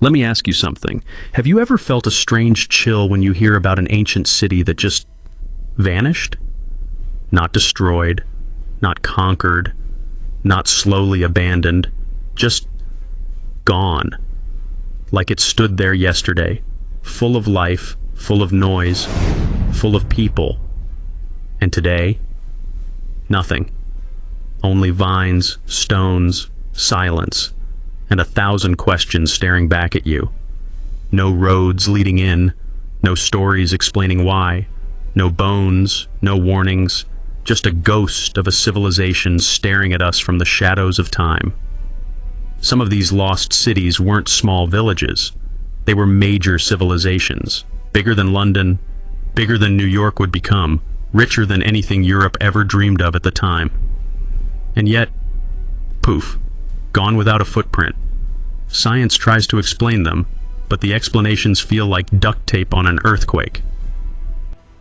Let me ask you something. Have you ever felt a strange chill when you hear about an ancient city that just vanished? Not destroyed, not conquered, not slowly abandoned, just gone. Like it stood there yesterday, full of life, full of noise, full of people. And today, nothing. Only vines, stones, silence, and 1,000 questions staring back at you. No roads leading in, no stories explaining why, no bones, no warnings, just a ghost of a civilization staring at us from the shadows of time. Some of these lost cities weren't small villages. They were major civilizations, bigger than London, bigger than New York would become, richer than anything Europe ever dreamed of at the time. And yet, poof, gone without a footprint. Science tries to explain them, but the explanations feel like duct tape on an earthquake.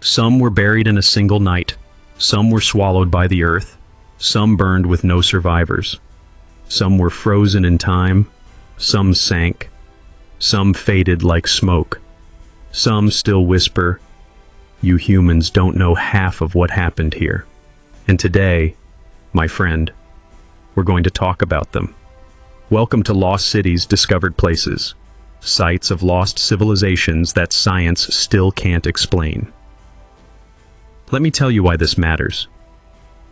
Some were buried in a single night. Some were swallowed by the earth. Some burned with no survivors. Some were frozen in time. Some sank. Some faded like smoke. Some still whisper, "You humans don't know half of what happened here." And today, my friend, we're going to talk about them. Welcome to Lost Cities, Discovered Places, sites of lost civilizations that science still can't explain. Let me tell you why this matters.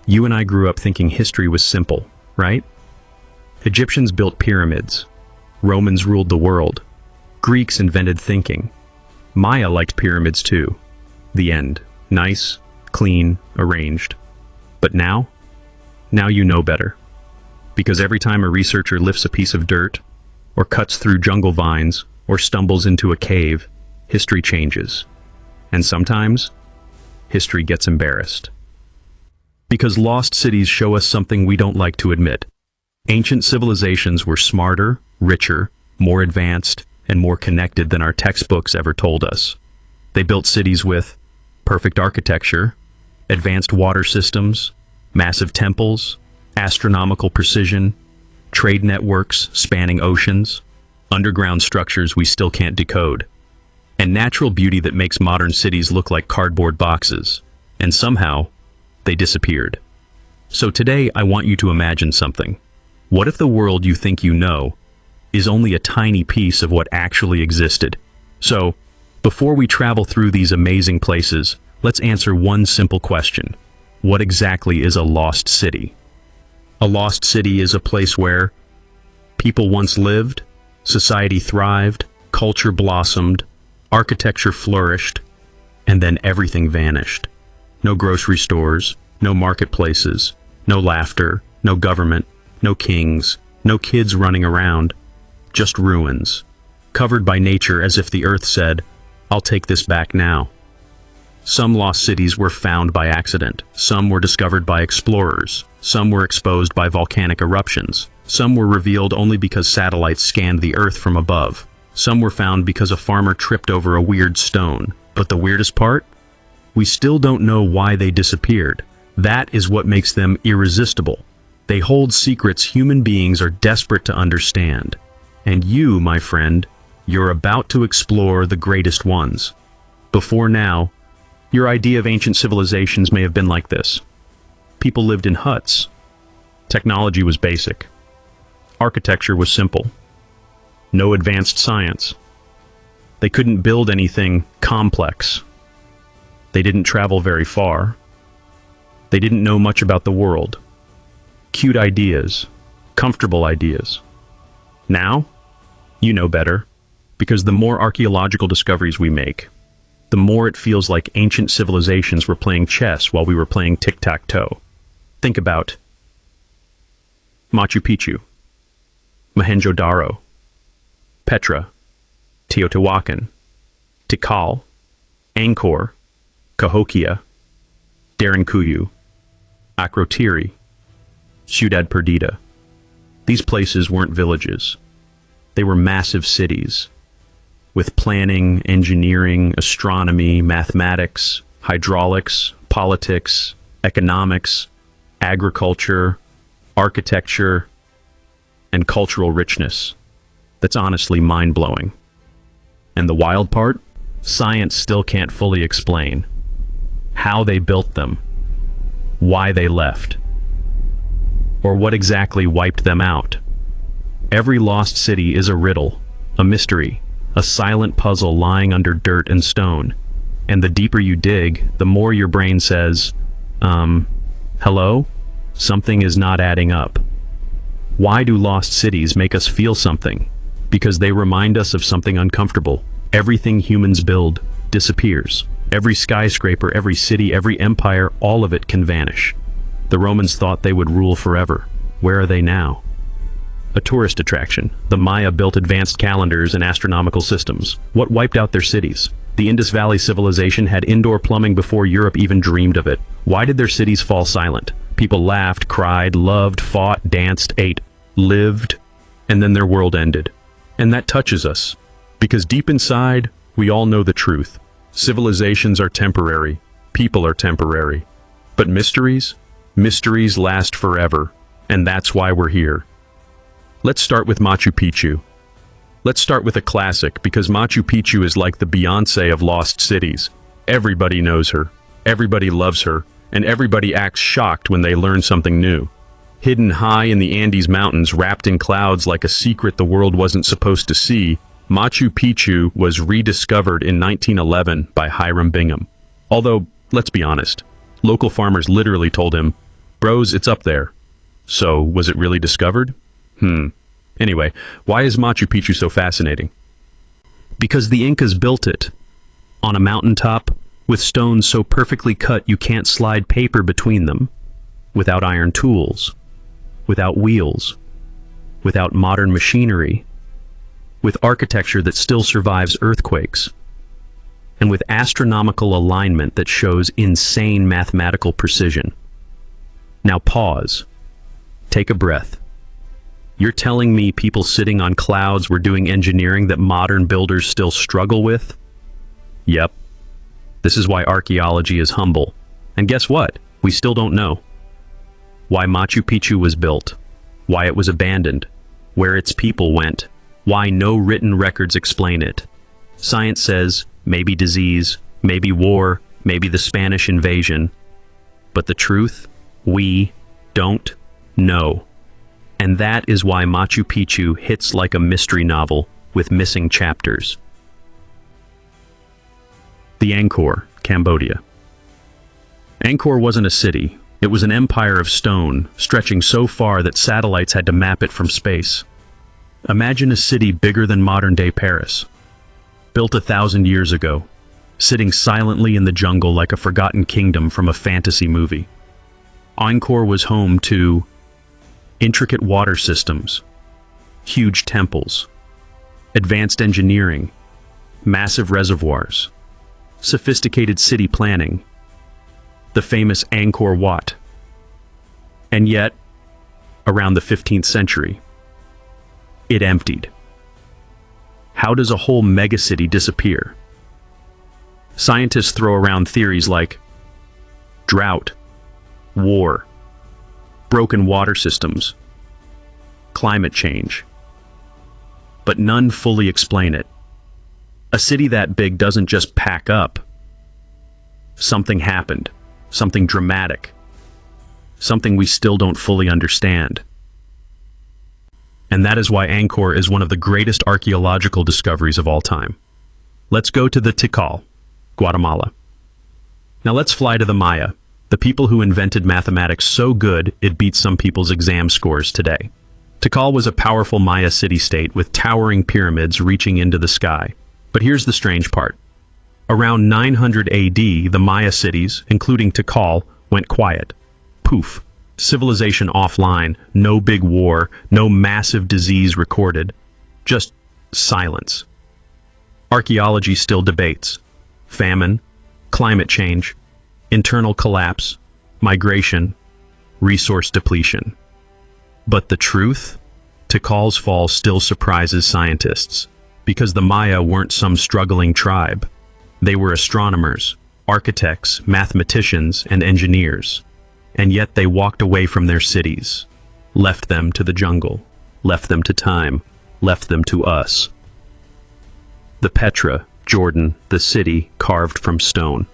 You and I grew up thinking history was simple, right? Egyptians built pyramids. Romans ruled the world. Greeks invented thinking. Maya liked pyramids too. The end. Nice, clean, arranged. But now? Now you know better. Because every time a researcher lifts a piece of dirt, or cuts through jungle vines, or stumbles into a cave, history changes. And sometimes, history gets embarrassed. Because lost cities show us something we don't like to admit. Ancient civilizations were smarter, richer, more advanced, and more connected than our textbooks ever told us. They built cities with perfect architecture, advanced water systems, massive temples, astronomical precision, trade networks spanning oceans, underground structures we still can't decode, and natural beauty that makes modern cities look like cardboard boxes. And somehow, they disappeared. So today, I want you to imagine something. What if the world you think you know is only a tiny piece of what actually existed? So, before we travel through these amazing places, let's answer one simple question. What exactly is a lost city? A lost city is a place where people once lived, society thrived, culture blossomed, architecture flourished, and then everything vanished. No grocery stores, no marketplaces, no laughter, no government, no kings, no kids running around, just ruins, covered by nature as if the earth said, "I'll take this back now." Some lost cities were found by accident. Some were discovered by explorers. Some were exposed by volcanic eruptions. Some were revealed only because satellites scanned the earth from above. Some were found because a farmer tripped over a weird stone. But the weirdest part? We still don't know why they disappeared. That is what makes them irresistible. They hold secrets human beings are desperate to understand. And you, my friend, you're about to explore the greatest ones. Before now, your idea of ancient civilizations may have been like this. People lived in huts. Technology was basic. Architecture was simple. No advanced science. They couldn't build anything complex. They didn't travel very far. They didn't know much about the world. Cute ideas. Comfortable ideas. Now, you know better, because the more archaeological discoveries we make, the more it feels like ancient civilizations were playing chess while we were playing tic-tac-toe. Think about Machu Picchu, Mohenjo-Daro, Petra, Teotihuacan, Tikal, Angkor, Cahokia, Derinkuyu, Akrotiri, Ciudad Perdida. These places weren't villages. They were massive cities, with planning, engineering, astronomy, mathematics, hydraulics, politics, economics, agriculture, architecture, and cultural richness. The that's honestly mind-blowing. And the wild part? Science still can't fully explain how they built them, why they left, or what exactly wiped them out. Every lost city is a riddle, a mystery, a silent puzzle lying under dirt and stone. And the deeper you dig, the more your brain says, hello? Something is not adding up. Why do lost cities make us feel something? Because they remind us of something uncomfortable. Everything humans build disappears. Every skyscraper, every city, every empire, all of it can vanish. The Romans thought they would rule forever. Where are they now? A tourist attraction. The Maya built advanced calendars and astronomical systems. What wiped out their cities? The Indus Valley civilization had indoor plumbing before Europe even dreamed of it. Why did their cities fall silent? People laughed, cried, loved, fought, danced, ate, lived, and then their world ended. And that touches us, because deep inside, we all know the truth. Civilizations are temporary, people are temporary. But mysteries? Mysteries last forever, and that's why we're here. Let's start with Machu Picchu. Let's start with a classic, because Machu Picchu is like the Beyoncé of lost cities. Everybody knows her, everybody loves her, and everybody acts shocked when they learn something new. Hidden high in the Andes Mountains, wrapped in clouds like a secret the world wasn't supposed to see, Machu Picchu was rediscovered in 1911 by Hiram Bingham. Although, let's be honest, local farmers literally told him, "Bros, it's up there." So, was it really discovered? Anyway, why is Machu Picchu so fascinating? Because the Incas built it on a mountaintop with stones so perfectly cut you can't slide paper between them, without iron tools, without wheels, without modern machinery, with architecture that still survives earthquakes, and with astronomical alignment that shows insane mathematical precision. Now pause. Take a breath. You're telling me people sitting on clouds were doing engineering that modern builders still struggle with? Yep. This is why archaeology is humble. And guess what? We still don't know. Why Machu Picchu was built, why it was abandoned, where its people went, why no written records explain it. Science says maybe disease, maybe war, maybe the Spanish invasion. But the truth? We don't know. And that is why Machu Picchu hits like a mystery novel with missing chapters. The Angkor, Cambodia. Angkor wasn't a city. It was an empire of stone, stretching so far that satellites had to map it from space. Imagine a city bigger than modern-day Paris, built 1,000 years ago, sitting silently in the jungle like a forgotten kingdom from a fantasy movie. Angkor was home to intricate water systems, huge temples, advanced engineering, massive reservoirs, sophisticated city planning, the famous Angkor Wat. And yet, around the 15th century, it emptied. How does a whole megacity disappear? Scientists throw around theories like drought, war, broken water systems, climate change. But none fully explain it. A city that big doesn't just pack up. Something happened, something dramatic, something we still don't fully understand. And that is why Angkor is one of the greatest archaeological discoveries of all time. Let's go to the Tikal, Guatemala. Now let's fly to the Maya, the people who invented mathematics so good it beats some people's exam scores today. Tikal was a powerful Maya city-state with towering pyramids reaching into the sky. But here's the strange part. Around 900 AD, the Maya cities, including Tikal, went quiet. Poof. Civilization offline, no big war, no massive disease recorded. Just silence. Archaeology still debates. Famine, climate change, internal collapse, migration, resource depletion. But the truth? Tikal's fall still surprises scientists, because the Maya weren't some struggling tribe. They were astronomers, architects, mathematicians, and engineers. And yet they walked away from their cities, left them to the jungle, left them to time, left them to us. The Petra, Jordan, the city carved from stone.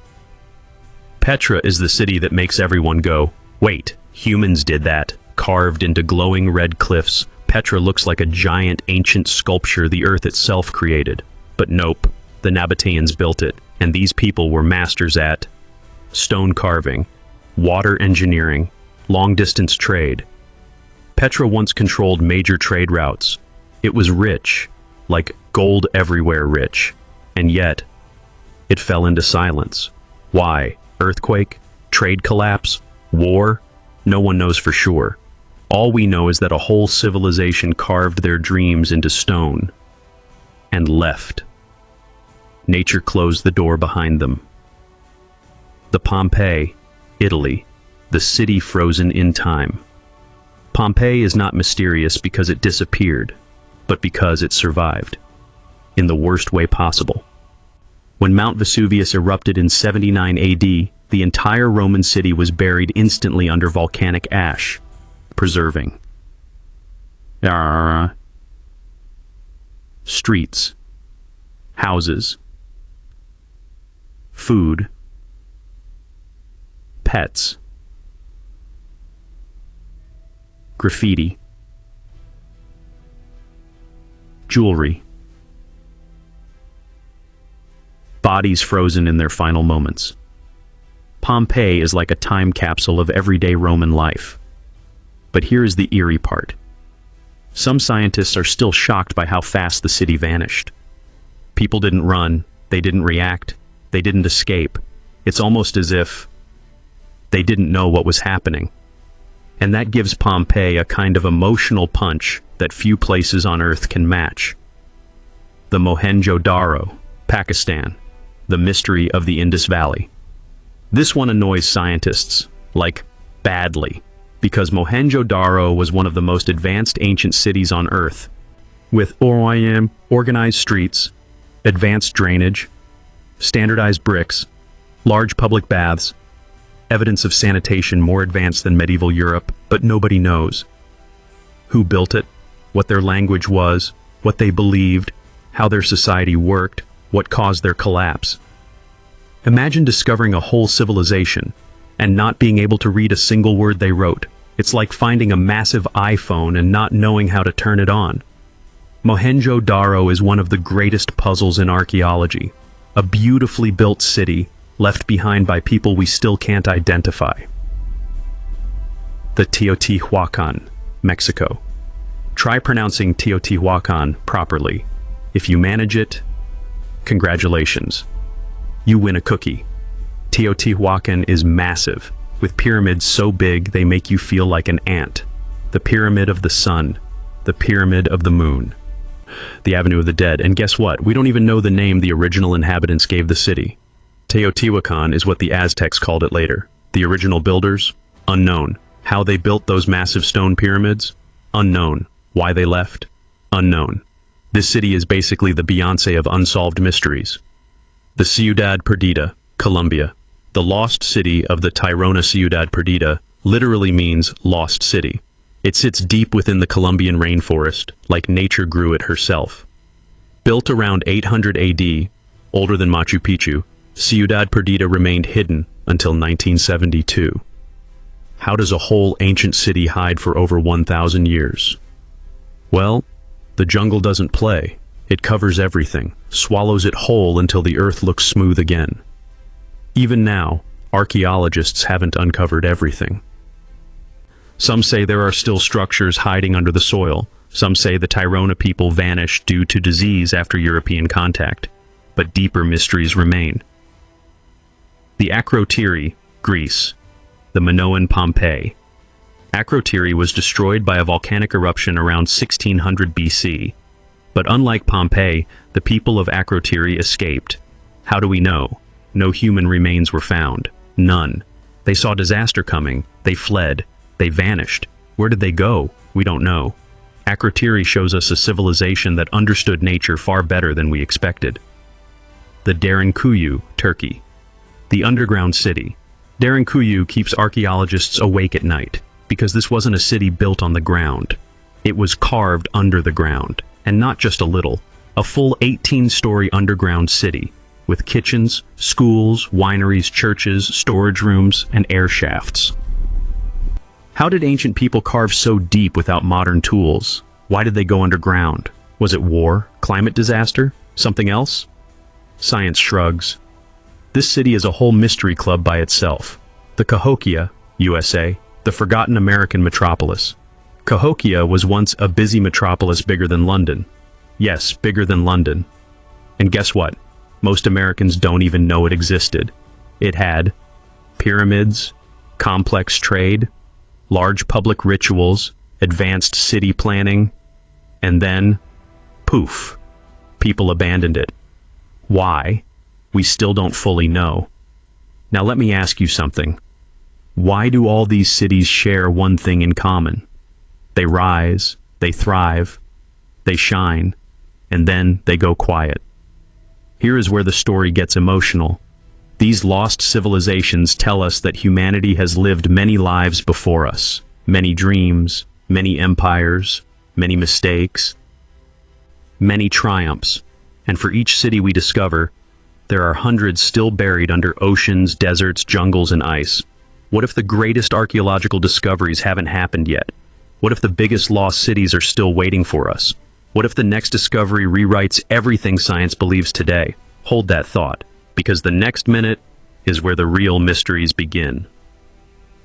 Petra is the city that makes everyone go, wait, humans did that. Carved into glowing red cliffs, Petra looks like a giant ancient sculpture the earth itself created. But nope, the Nabateans built it, and these people were masters at stone carving, water engineering, long-distance trade. Petra once controlled major trade routes. It was rich, like gold everywhere rich, and yet it fell into silence. Why? Earthquake? Trade collapse? War? No one knows for sure. All we know is that a whole civilization carved their dreams into stone and left. Nature closed the door behind them. The Pompeii, Italy, the city frozen in time. Pompeii is not mysterious because it disappeared, but because it survived, in the worst way possible. When Mount Vesuvius erupted in 79 AD, the entire Roman city was buried instantly under volcanic ash, preserving streets, houses, food, pets, graffiti, jewelry, bodies frozen in their final moments. Pompeii is like a time capsule of everyday Roman life. But here is the eerie part. Some scientists are still shocked by how fast the city vanished. People didn't run, they didn't react, they didn't escape. It's almost as if they didn't know what was happening. And that gives Pompeii a kind of emotional punch that few places on Earth can match. The Mohenjo-Daro, Pakistan, the mystery of the Indus Valley. This one annoys scientists, like, badly, because Mohenjo-Daro was one of the most advanced ancient cities on Earth, with organized streets, advanced drainage, standardized bricks, large public baths, evidence of sanitation more advanced than medieval Europe, but nobody knows who built it, what their language was, what they believed, how their society worked, what caused their collapse. Imagine discovering a whole civilization and not being able to read a single word they wrote. It's like finding a massive iPhone and not knowing how to turn it on. Mohenjo-Daro is one of the greatest puzzles in archaeology, a beautifully built city left behind by people we still can't identify. The Teotihuacan, Mexico. Try pronouncing Teotihuacan properly. If you manage it, congratulations. You win a cookie. Teotihuacan is massive, with pyramids so big they make you feel like an ant. The Pyramid of the Sun, the Pyramid of the Moon, the Avenue of the Dead, and guess what? We don't even know the name the original inhabitants gave the city. Teotihuacan is what the Aztecs called it later. The original builders? Unknown. How they built those massive stone pyramids? Unknown. Why they left? Unknown. This city is basically the Beyoncé of unsolved mysteries. The Ciudad Perdida, Colombia. The lost city of the Tirona Ciudad Perdida literally means lost city. It sits deep within the Colombian rainforest, like nature grew it herself. Built around 800 AD, older than Machu Picchu, Ciudad Perdida remained hidden until 1972. How does a whole ancient city hide for over 1,000 years? Well, the jungle doesn't play. It covers everything, swallows it whole until the earth looks smooth again. Even now, archaeologists haven't uncovered everything. Some say there are still structures hiding under the soil. Some say the Tirona people vanished due to disease after European contact. But deeper mysteries remain. The Akrotiri, Greece. The Minoan Pompeii. Akrotiri was destroyed by a volcanic eruption around 1600 BC. But unlike Pompeii, the people of Akrotiri escaped. How do we know? No human remains were found. None. They saw disaster coming. They fled. They vanished. Where did they go? We don't know. Akrotiri shows us a civilization that understood nature far better than we expected. The Derinkuyu, Turkey. The underground city. Derinkuyu keeps archaeologists awake at night, because this wasn't a city built on the ground. It was carved under the ground. And not just a little, a full 18-story underground city, with kitchens, schools, wineries, churches, storage rooms, and air shafts. How did ancient people carve so deep without modern tools? Why did they go underground? Was it war, climate disaster, something else? Science shrugs. This city is a whole mystery club by itself. The Cahokia, USA, the forgotten American metropolis. Cahokia was once a busy metropolis bigger than London. Yes, bigger than London. And guess what? Most Americans don't even know it existed. It had pyramids, complex trade, large public rituals, advanced city planning, and then, poof, people abandoned it. Why? We still don't fully know. Now let me ask you something. Why do all these cities share one thing in common? They rise, they thrive, they shine, and then they go quiet. Here is where the story gets emotional. These lost civilizations tell us that humanity has lived many lives before us, many dreams, many empires, many mistakes, many triumphs, and for each city we discover, there are hundreds still buried under oceans, deserts, jungles, and ice. What if the greatest archaeological discoveries haven't happened yet? What if the biggest lost cities are still waiting for us? What if the next discovery rewrites everything science believes today? Hold that thought, because the next minute is where the real mysteries begin.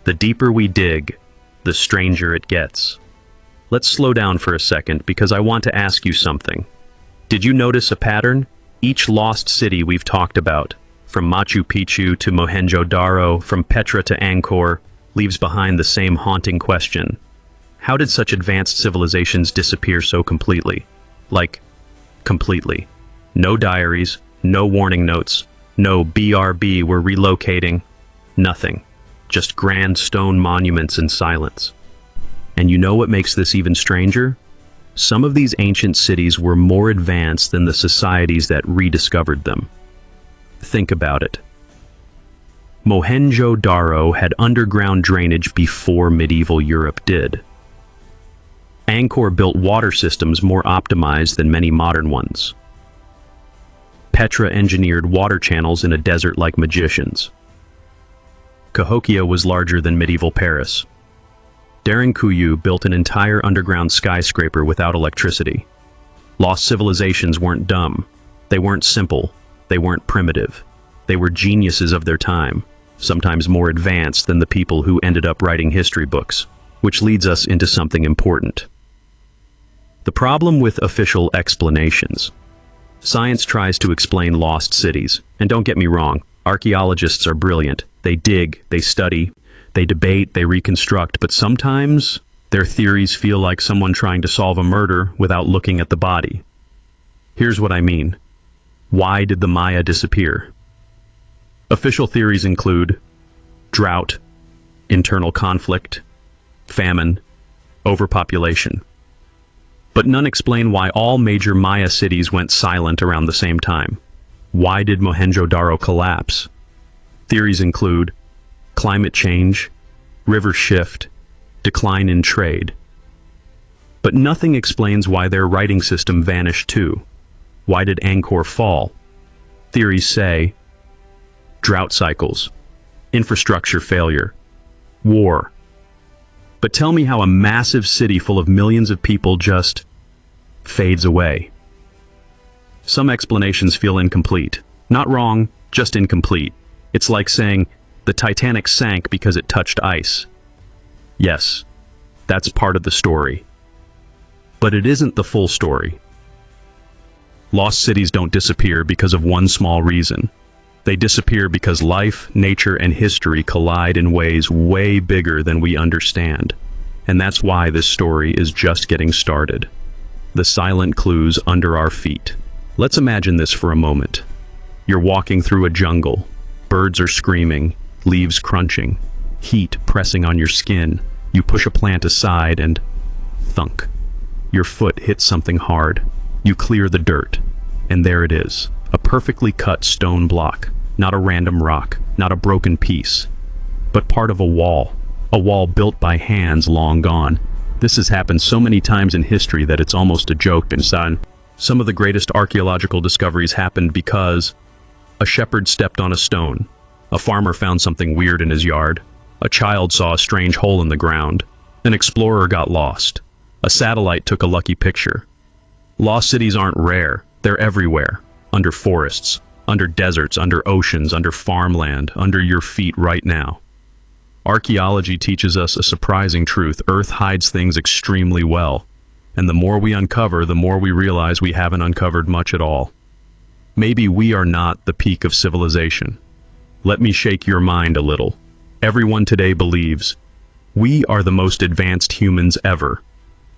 The deeper we dig, the stranger it gets. Let's slow down for a second because I want to ask you something. Did you notice a pattern? Each lost city we've talked about, from Machu Picchu to Mohenjo-Daro, from Petra to Angkor, leaves behind the same haunting question. How did such advanced civilizations disappear so completely? Like, completely. No diaries, no warning notes, no BRB, we're relocating, nothing. Just grand stone monuments and silence. And you know what makes this even stranger? Some of these ancient cities were more advanced than the societies that rediscovered them. Think about it. Mohenjo-Daro had underground drainage before medieval Europe did. Angkor built water systems more optimized than many modern ones. Petra engineered water channels in a desert like magicians. Cahokia was larger than medieval Paris. Derinkuyu built an entire underground skyscraper without electricity. Lost civilizations weren't dumb. They weren't simple. They weren't primitive. They were geniuses of their time, sometimes more advanced than the people who ended up writing history books, which leads us into something important. The problem with official explanations. Science tries to explain lost cities, and don't get me wrong, archaeologists are brilliant. They dig, they study, they debate, they reconstruct, but sometimes their theories feel like someone trying to solve a murder without looking at the body. Here's what I mean. Why did the Maya disappear? Official theories include drought, internal conflict, famine, overpopulation. But none explain why all major Maya cities went silent around the same time. Why did Mohenjo-Daro collapse? Theories include climate change, river shift, decline in trade. But nothing explains why their writing system vanished too. Why did Angkor fall? Theories say drought cycles, infrastructure failure, war. But tell me how a massive city full of millions of people just fades away. Some explanations feel incomplete. Not wrong, just incomplete. It's like saying the Titanic sank because it touched ice. Yes, that's part of the story. But it isn't the full story. Lost cities don't disappear because of one small reason. They disappear because life, nature, and history collide in ways way bigger than we understand. And that's why this story is just getting started. The silent clues under our feet. Let's imagine this for a moment. You're walking through a jungle. Birds are screaming, leaves crunching, heat pressing on your skin. You push a plant aside and thunk. Your foot hits something hard. You clear the dirt, and there it is, a perfectly cut stone block, not a random rock, not a broken piece, but part of a wall built by hands long gone. This has happened so many times in history that it's almost a joke, and son. Some of the greatest archaeological discoveries happened because a shepherd stepped on a stone, a farmer found something weird in his yard, a child saw a strange hole in the ground, an explorer got lost, a satellite took a lucky picture. Lost cities aren't rare, they're everywhere, under forests, under deserts, under oceans, under farmland, under your feet right now. Archaeology teaches us a surprising truth: Earth hides things extremely well, and the more we uncover, the more we realize we haven't uncovered much at all. Maybe we are not the peak of civilization. Let me shake your mind a little. Everyone today believes we are the most advanced humans ever.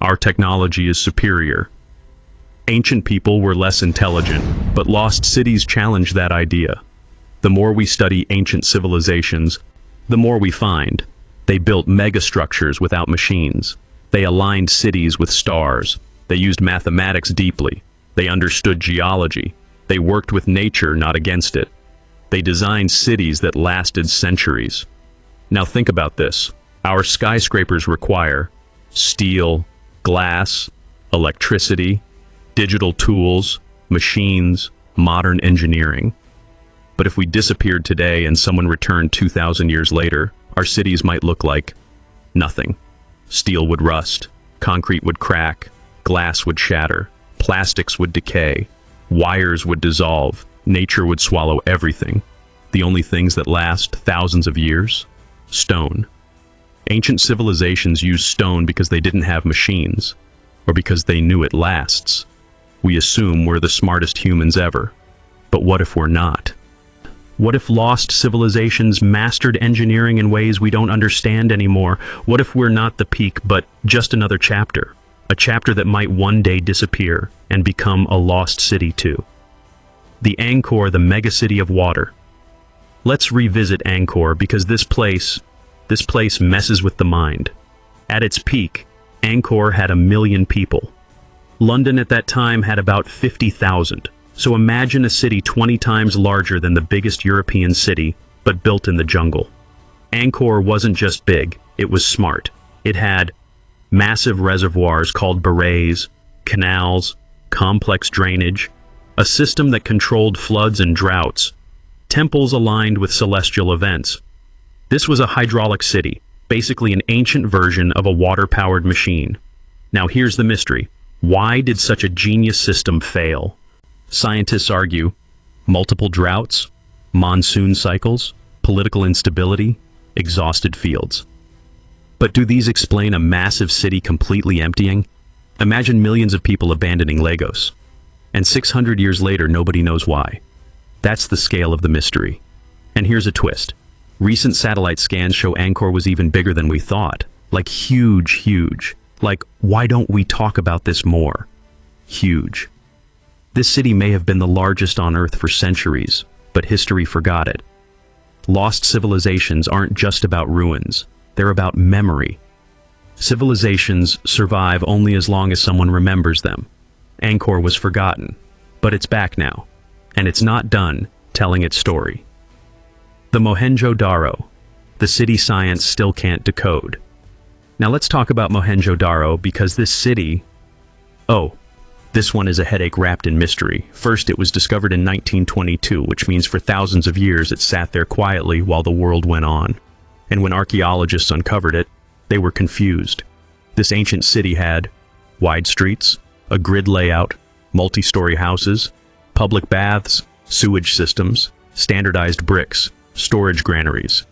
Our technology is superior. Ancient people were less intelligent, but lost cities challenge that idea. The more we study ancient civilizations, the more we find. They built megastructures without machines. They aligned cities with stars. They used mathematics deeply. They understood geology. They worked with nature, not against it. They designed cities that lasted centuries. Now think about this. Our skyscrapers require steel, glass, electricity, digital tools, machines, modern engineering. But if we disappeared today and someone returned 2,000 years later, our cities might look like nothing. Steel would rust, concrete would crack, glass would shatter, plastics would decay, wires would dissolve, nature would swallow everything. The only things that last thousands of years? Stone. Ancient civilizations used stone because they didn't have machines, or because they knew it lasts. We assume we're the smartest humans ever. But what if we're not? What if lost civilizations mastered engineering in ways we don't understand anymore? What if we're not the peak, but just another chapter? A chapter that might one day disappear and become a lost city too. The Angkor, the megacity of water. Let's revisit Angkor because this place messes with the mind. At its peak, Angkor had 1 million people. London at that time had about 50,000. So imagine a city 20 times larger than the biggest European city, but built in the jungle. Angkor wasn't just big, it was smart. It had massive reservoirs called barays, canals, complex drainage, a system that controlled floods and droughts, temples aligned with celestial events. This was a hydraulic city, basically an ancient version of a water-powered machine. Now here's the mystery. Why did such a genius system fail? Scientists argue multiple droughts, monsoon cycles, political instability, exhausted fields. But do these explain a massive city completely emptying? Imagine millions of people abandoning Lagos. And 600 years later, nobody knows why. That's the scale of the mystery. And here's a twist. Recent satellite scans show Angkor was even bigger than we thought. Like huge. Like, why don't we talk about this more? Huge. This city may have been the largest on Earth for centuries, but history forgot it. Lost civilizations aren't just about ruins, they're about memory. Civilizations survive only as long as someone remembers them. Angkor was forgotten, but it's back now, and it's not done telling its story. The Mohenjo-Daro, the city science still can't decode. Now let's talk about Mohenjo-Daro because this city... This one is a headache wrapped in mystery. First, it was discovered in 1922, which means for thousands of years it sat there quietly while the world went on. And when archaeologists uncovered it, they were confused. This ancient city had wide streets, a grid layout, multi-story houses, public baths, sewage systems, standardized bricks, storage granaries.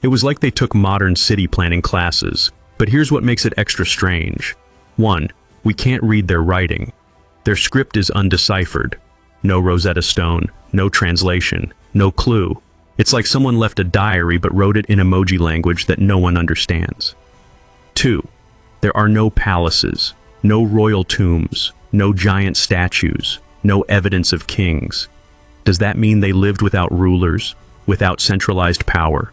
It was like they took modern city planning classes. But here's what makes it extra strange. 1. We can't read their writing. Their script is undeciphered. No Rosetta Stone, no translation, no clue. It's like someone left a diary but wrote it in emoji language that no one understands. 2. There are no palaces, no royal tombs, no giant statues, no evidence of kings. Does that mean they lived without rulers, without centralized power?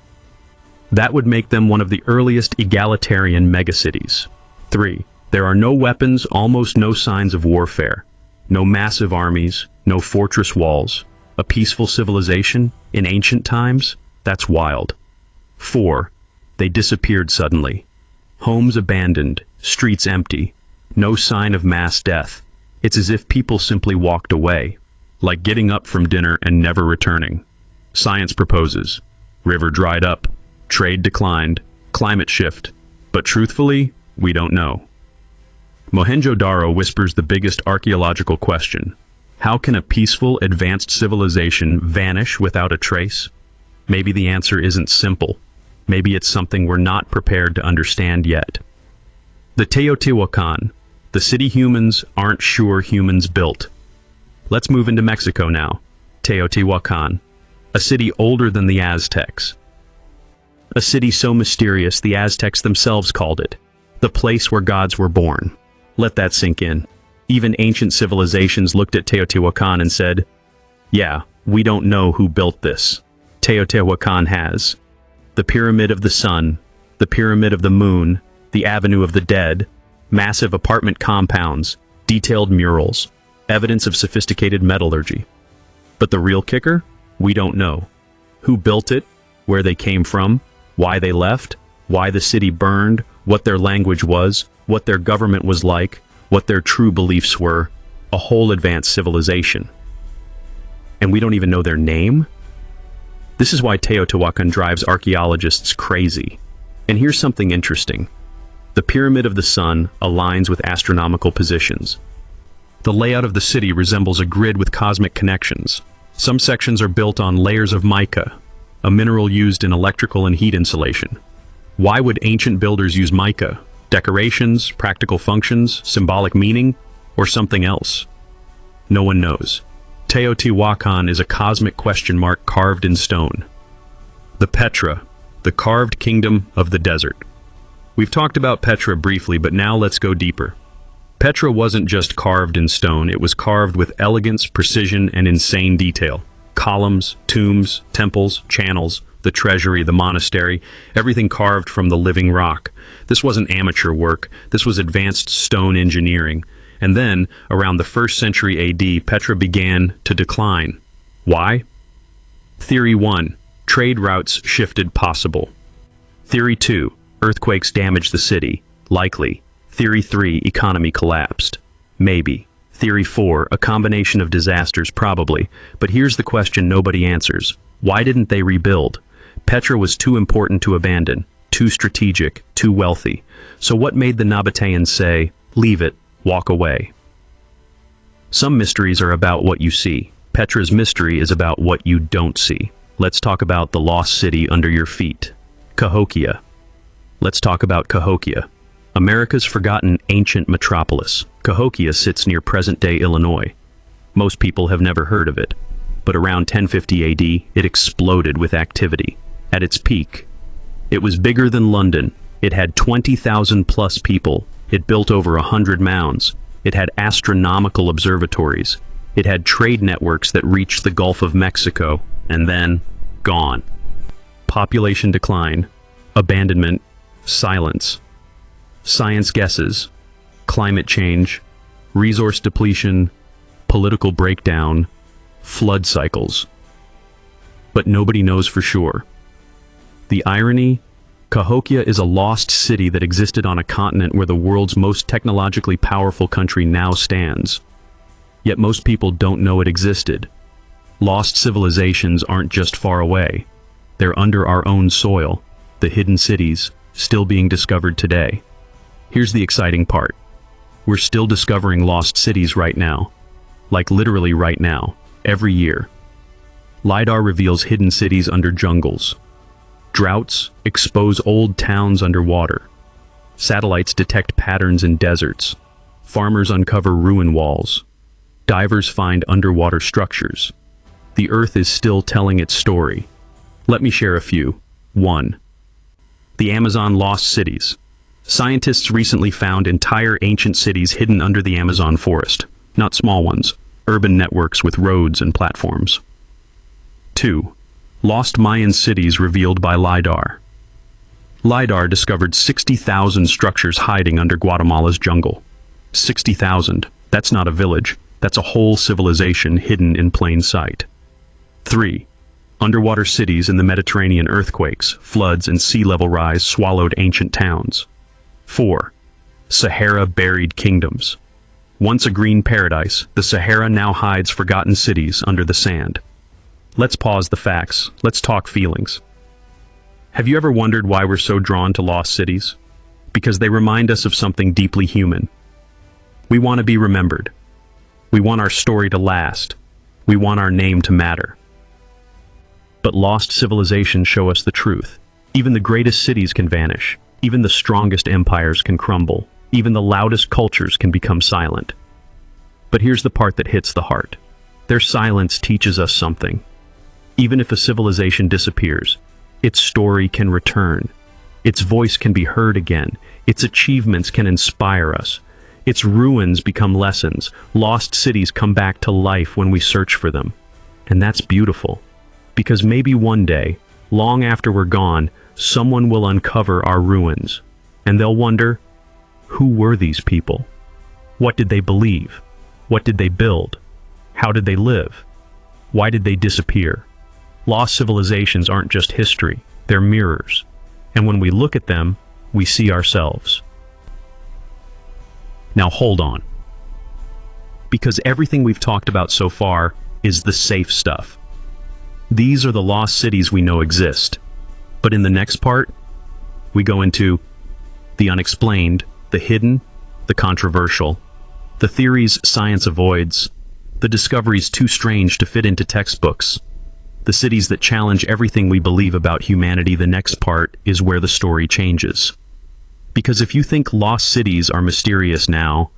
That would make them one of the earliest egalitarian megacities. 3. There are no weapons, almost no signs of warfare. No massive armies, no fortress walls. A peaceful civilization in ancient times? That's wild. 4. They disappeared suddenly. Homes abandoned, streets empty, no sign of mass death. It's as if people simply walked away, like getting up from dinner and never returning. Science proposes. River dried up, trade declined, climate shift. But truthfully, we don't know. Mohenjo-Daro whispers the biggest archaeological question. How can a peaceful, advanced civilization vanish without a trace? Maybe the answer isn't simple. Maybe it's something we're not prepared to understand yet. The Teotihuacan, the city humans aren't sure humans built. Let's move into Mexico now. Teotihuacan, a city older than the Aztecs. A city so mysterious the Aztecs themselves called it the place where gods were born. Let that sink in. Even ancient civilizations looked at Teotihuacan and said, yeah, we don't know who built this. Teotihuacan has the Pyramid of the Sun, the Pyramid of the Moon, the Avenue of the Dead, massive apartment compounds, detailed murals, evidence of sophisticated metallurgy. But the real kicker? We don't know. Who built it? Where they came from? Why they left? Why the city burned? What their language was? What their government was like? What their true beliefs were? A whole advanced civilization. And we don't even know their name? This is why Teotihuacan drives archaeologists crazy. And here's something interesting. The Pyramid of the Sun aligns with astronomical positions. The layout of the city resembles a grid with cosmic connections. Some sections are built on layers of mica, a mineral used in electrical and heat insulation. Why would ancient builders use mica? Decorations, practical functions, symbolic meaning, or something else? No one knows. Teotihuacan is a cosmic question mark carved in stone. The Petra, the carved kingdom of the desert. We've talked about Petra briefly, but now let's go deeper. Petra wasn't just carved in stone, it was carved with elegance, precision, and insane detail. Columns, tombs, temples, channels, the treasury, the monastery, everything carved from the living rock. This wasn't amateur work, this was advanced stone engineering. And then, around the 1st century AD, Petra began to decline. Why? Theory 1. Trade routes shifted possible. Theory 2. Earthquakes damaged the city. Likely. Theory 3. Economy collapsed. Maybe. Theory 4. A combination of disasters, probably. But here's the question nobody answers. Why didn't they rebuild? Petra was too important to abandon, too strategic, too wealthy. So what made the Nabateans say, leave it, walk away? Some mysteries are about what you see. Petra's mystery is about what you don't see. Let's talk about the lost city under your feet. Cahokia. Let's talk about Cahokia. America's forgotten ancient metropolis. Cahokia sits near present-day Illinois. Most people have never heard of it. But around 1050 AD, it exploded with activity. At its peak, it was bigger than London. It had 20,000 plus people. It built over 100 mounds. It had astronomical observatories. It had trade networks that reached the Gulf of Mexico, and then, gone. Population decline, abandonment, silence. Science guesses, climate change, resource depletion, political breakdown, flood cycles. But nobody knows for sure. The irony? Cahokia is a lost city that existed on a continent where the world's most technologically powerful country now stands. Yet most people don't know it existed. Lost civilizations aren't just far away. They're under our own soil, the hidden cities, still being discovered today. Here's the exciting part. We're still discovering lost cities right now. Like literally right now, every year. LiDAR reveals hidden cities under jungles. Droughts expose old towns underwater. Satellites detect patterns in deserts. Farmers uncover ruin walls. Divers find underwater structures. The Earth is still telling its story. Let me share a few. 1. The Amazon lost cities. Scientists recently found entire ancient cities hidden under the Amazon forest. Not small ones, urban networks with roads and platforms. 2. Lost Mayan cities revealed by LiDAR. LiDAR discovered 60,000 structures hiding under Guatemala's jungle. 60,000. That's not a village. That's a whole civilization hidden in plain sight. 3. Underwater cities in the Mediterranean. Earthquakes, floods, and sea level rise swallowed ancient towns. 4. Sahara-buried kingdoms. Once a green paradise, the Sahara now hides forgotten cities under the sand. Let's pause the facts. Let's talk feelings. Have you ever wondered why we're so drawn to lost cities? Because they remind us of something deeply human. We want to be remembered. We want our story to last. We want our name to matter. But lost civilizations show us the truth. Even the greatest cities can vanish. Even the strongest empires can crumble. Even the loudest cultures can become silent. But here's the part that hits the heart. Their silence teaches us something. Even if a civilization disappears, its story can return. Its voice can be heard again. Its achievements can inspire us. Its ruins become lessons. Lost cities come back to life when we search for them. And that's beautiful. Because maybe one day, long after we're gone, someone will uncover our ruins. And they'll wonder, who were these people? What did they believe? What did they build? How did they live? Why did they disappear? Lost civilizations aren't just history, they're mirrors. And when we look at them, we see ourselves. Now hold on. Because everything we've talked about so far is the safe stuff. These are the lost cities we know exist. But in the next part, we go into the unexplained, the hidden, the controversial, the theories science avoids, the discoveries too strange to fit into textbooks, the cities that challenge everything we believe about humanity. The next part is where the story changes. Because if you think lost cities are mysterious now,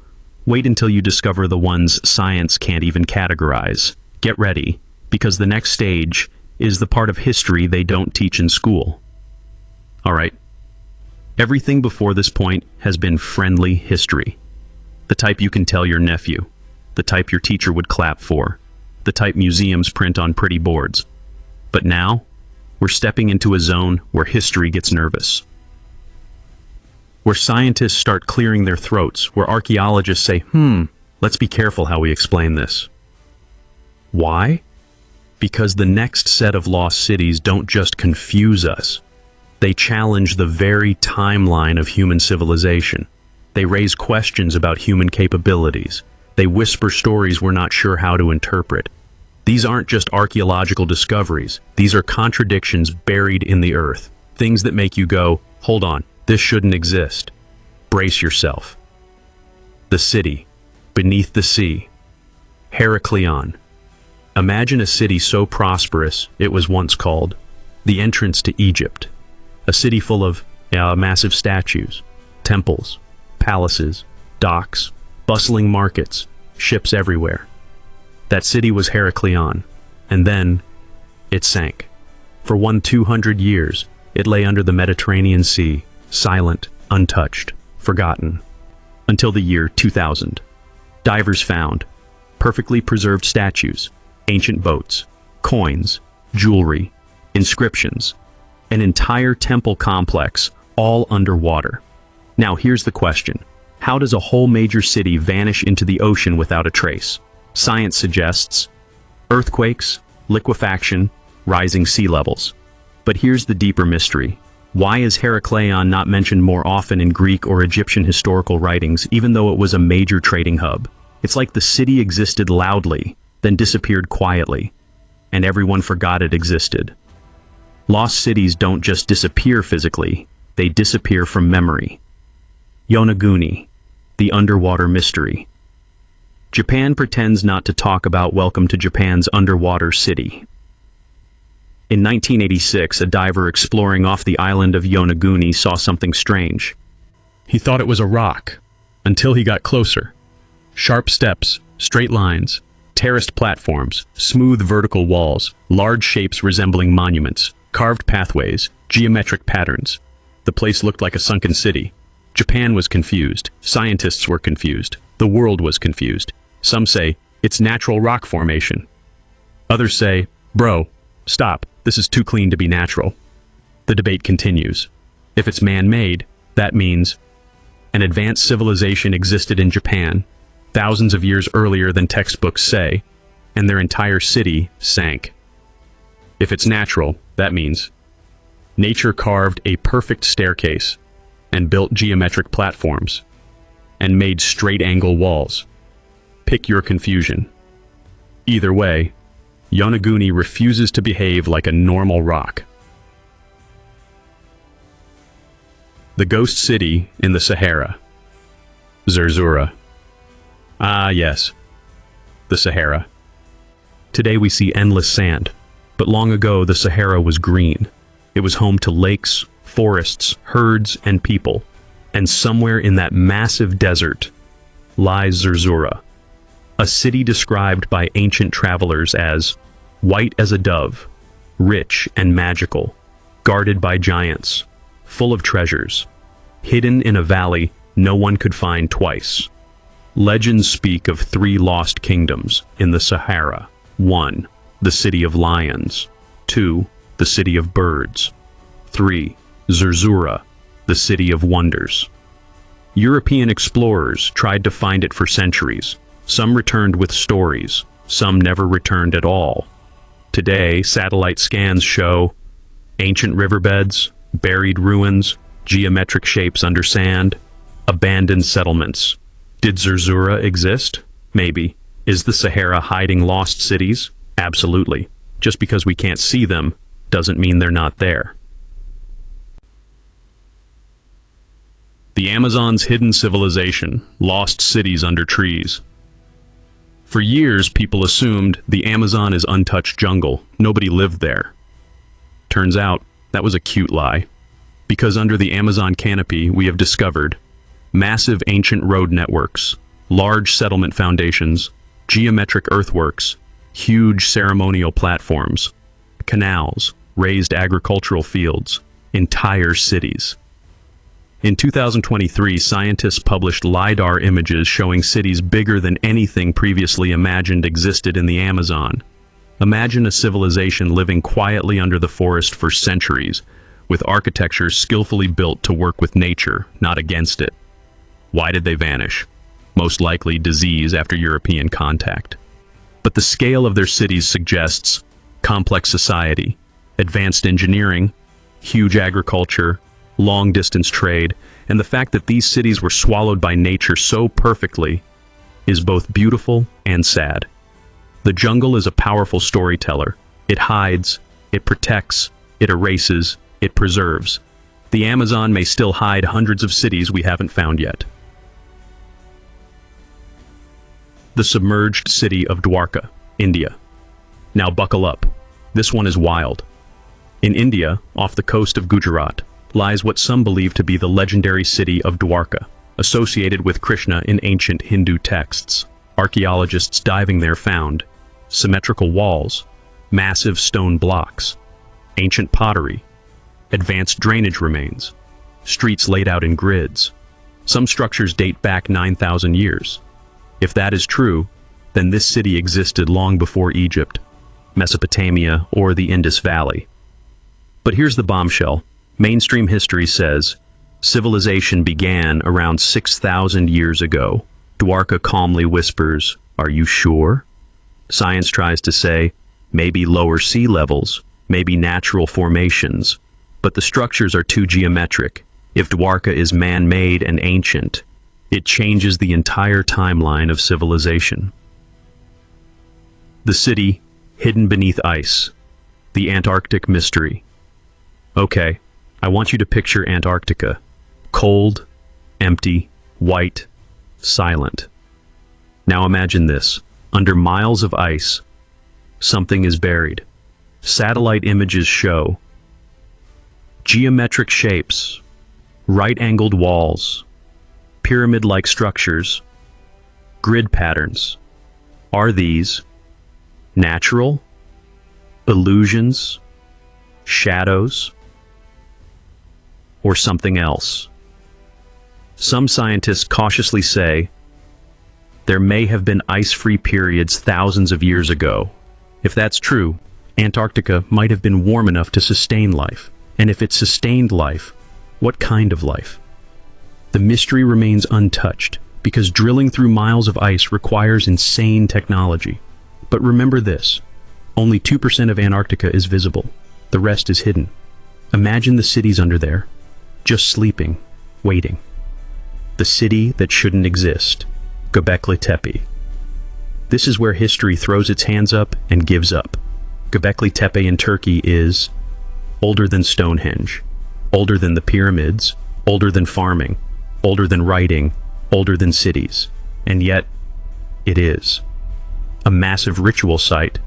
wait until you discover the ones science can't even categorize. Get ready, because the next stage is the part of history they don't teach in school. All right. Everything before this point has been friendly history. The type you can tell your nephew. The type your teacher would clap for. The type museums print on pretty boards. But now, we're stepping into a zone where history gets nervous. Where scientists start clearing their throats. Where archaeologists say, let's be careful how we explain this. Why? Because the next set of lost cities don't just confuse us. They challenge the very timeline of human civilization. They raise questions about human capabilities. They whisper stories we're not sure how to interpret. These aren't just archaeological discoveries. These are contradictions buried in the earth. Things that make you go, hold on, this shouldn't exist. Brace yourself. The city, beneath the sea. Heraklion. Imagine a city so prosperous it was once called the entrance to Egypt. A city full of massive statues, temples, palaces, docks, bustling markets, ships everywhere. That city was Heraklion, and then it sank. For 200 years, it lay under the Mediterranean Sea, silent, untouched, forgotten. Until the year 2000. Divers found perfectly preserved statues, ancient boats, coins, jewelry, inscriptions, an entire temple complex, all underwater. Now here's the question. How does a whole major city vanish into the ocean without a trace? Science suggests earthquakes, liquefaction, rising sea levels. But here's the deeper mystery. Why is Heraklion not mentioned more often in Greek or Egyptian historical writings, even though it was a major trading hub? It's like the city existed loudly, then disappeared quietly, and everyone forgot it existed. Lost cities don't just disappear physically, they disappear from memory. Yonaguni, the underwater mystery. Japan pretends not to talk about Welcome to Japan's underwater city. In 1986, a diver exploring off the island of Yonaguni saw something strange. He thought it was a rock, until he got closer. Sharp steps, straight lines, terraced platforms, smooth vertical walls, large shapes resembling monuments, carved pathways, geometric patterns. The place looked like a sunken city. Japan was confused. Scientists were confused. The world was confused. Some say, it's natural rock formation. Others say, bro, stop, this is too clean to be natural. The debate continues. If it's man-made, that means an advanced civilization existed in Japan, thousands of years earlier than textbooks say, and their entire city sank. If it's natural, that means nature carved a perfect staircase, and built geometric platforms and made straight-angle walls. Pick your confusion. Either way, Yonaguni refuses to behave like a normal rock. The ghost city in the Sahara. Zerzura. Ah, yes. The Sahara. Today we see endless sand, but long ago the Sahara was green. It was home to lakes, forests, herds, and people. And somewhere in that massive desert lies Zerzura, a city described by ancient travelers as white as a dove, rich and magical, guarded by giants, full of treasures, hidden in a valley no one could find twice. Legends speak of 3 lost kingdoms in the Sahara. 1. The City of Lions. 2. The City of Birds. 3. Zerzura, the City of Wonders. European explorers tried to find it for centuries. Some returned with stories, some never returned at all. Today, satellite scans show ancient riverbeds, buried ruins, geometric shapes under sand, abandoned settlements. Did Zerzura exist? Maybe. Is the Sahara hiding lost cities? Absolutely. Just because we can't see them doesn't mean they're not there. The Amazon's hidden civilization, lost cities under trees. For years, people assumed the Amazon is untouched jungle. Nobody lived there. Turns out, that was a cute lie. Because under the Amazon canopy, we have discovered massive ancient road networks, large settlement foundations, geometric earthworks, huge ceremonial platforms, canals, raised agricultural fields, entire cities. In 2023, scientists published LiDAR images showing cities bigger than anything previously imagined existed in the Amazon. Imagine a civilization living quietly under the forest for centuries, with architecture skillfully built to work with nature, not against it. Why did they vanish? Most likely disease after European contact. But the scale of their cities suggests complex society, advanced engineering, huge agriculture, long-distance trade, and the fact that these cities were swallowed by nature so perfectly is both beautiful and sad. The jungle is a powerful storyteller. It hides, it protects, it erases, it preserves. The Amazon may still hide hundreds of cities we haven't found yet. The submerged city of Dwarka, India. Now buckle up. This one is wild. In India, off the coast of Gujarat, lies what some believe to be the legendary city of Dwarka, associated with Krishna in ancient Hindu texts. Archaeologists diving there found symmetrical walls, massive stone blocks, ancient pottery, advanced drainage remains, streets laid out in grids. Some structures date back 9,000 years. If that is true, then this city existed long before Egypt, Mesopotamia, or the Indus Valley. But here's the bombshell. Mainstream history says civilization began around 6,000 years ago. Dwarka calmly whispers, "Are you sure?" Science tries to say, maybe lower sea levels, maybe natural formations, but the structures are too geometric. If Dwarka is man-made and ancient, it changes the entire timeline of civilization. The city, hidden beneath ice. The Antarctic mystery. Okay, I want you to picture Antarctica. Cold, empty, white, silent. Now imagine this. Under miles of ice, something is buried. Satellite images show geometric shapes, right-angled walls, pyramid-like structures, grid patterns. Are these natural, illusions, shadows, or something else? Some scientists cautiously say there may have been ice-free periods thousands of years ago. If that's true, Antarctica might have been warm enough to sustain life. And if it sustained life, what kind of life? The mystery remains untouched because drilling through miles of ice requires insane technology. But remember this, only 2% of Antarctica is visible. The rest is hidden. Imagine the cities under there, just sleeping, waiting. The city that shouldn't exist, Göbekli Tepe. This is where history throws its hands up and gives up. Göbekli Tepe in Turkey is older than Stonehenge, older than the pyramids, older than farming, older than writing, older than cities. And yet, it is. A massive ritual site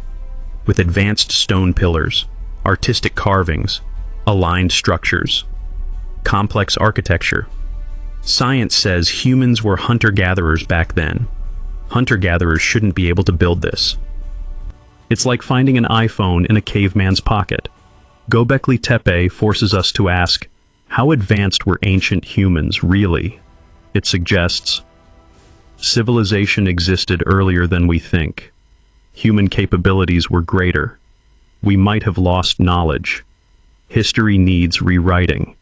with advanced stone pillars, artistic carvings, aligned structures, complex architecture. Science says humans were hunter-gatherers back then. Hunter-gatherers shouldn't be able to build this. It's like finding an iPhone in a caveman's pocket. Göbekli Tepe forces us to ask, how advanced were ancient humans really? It suggests civilization existed earlier than we think. Human capabilities were greater. We might have lost knowledge. History needs rewriting.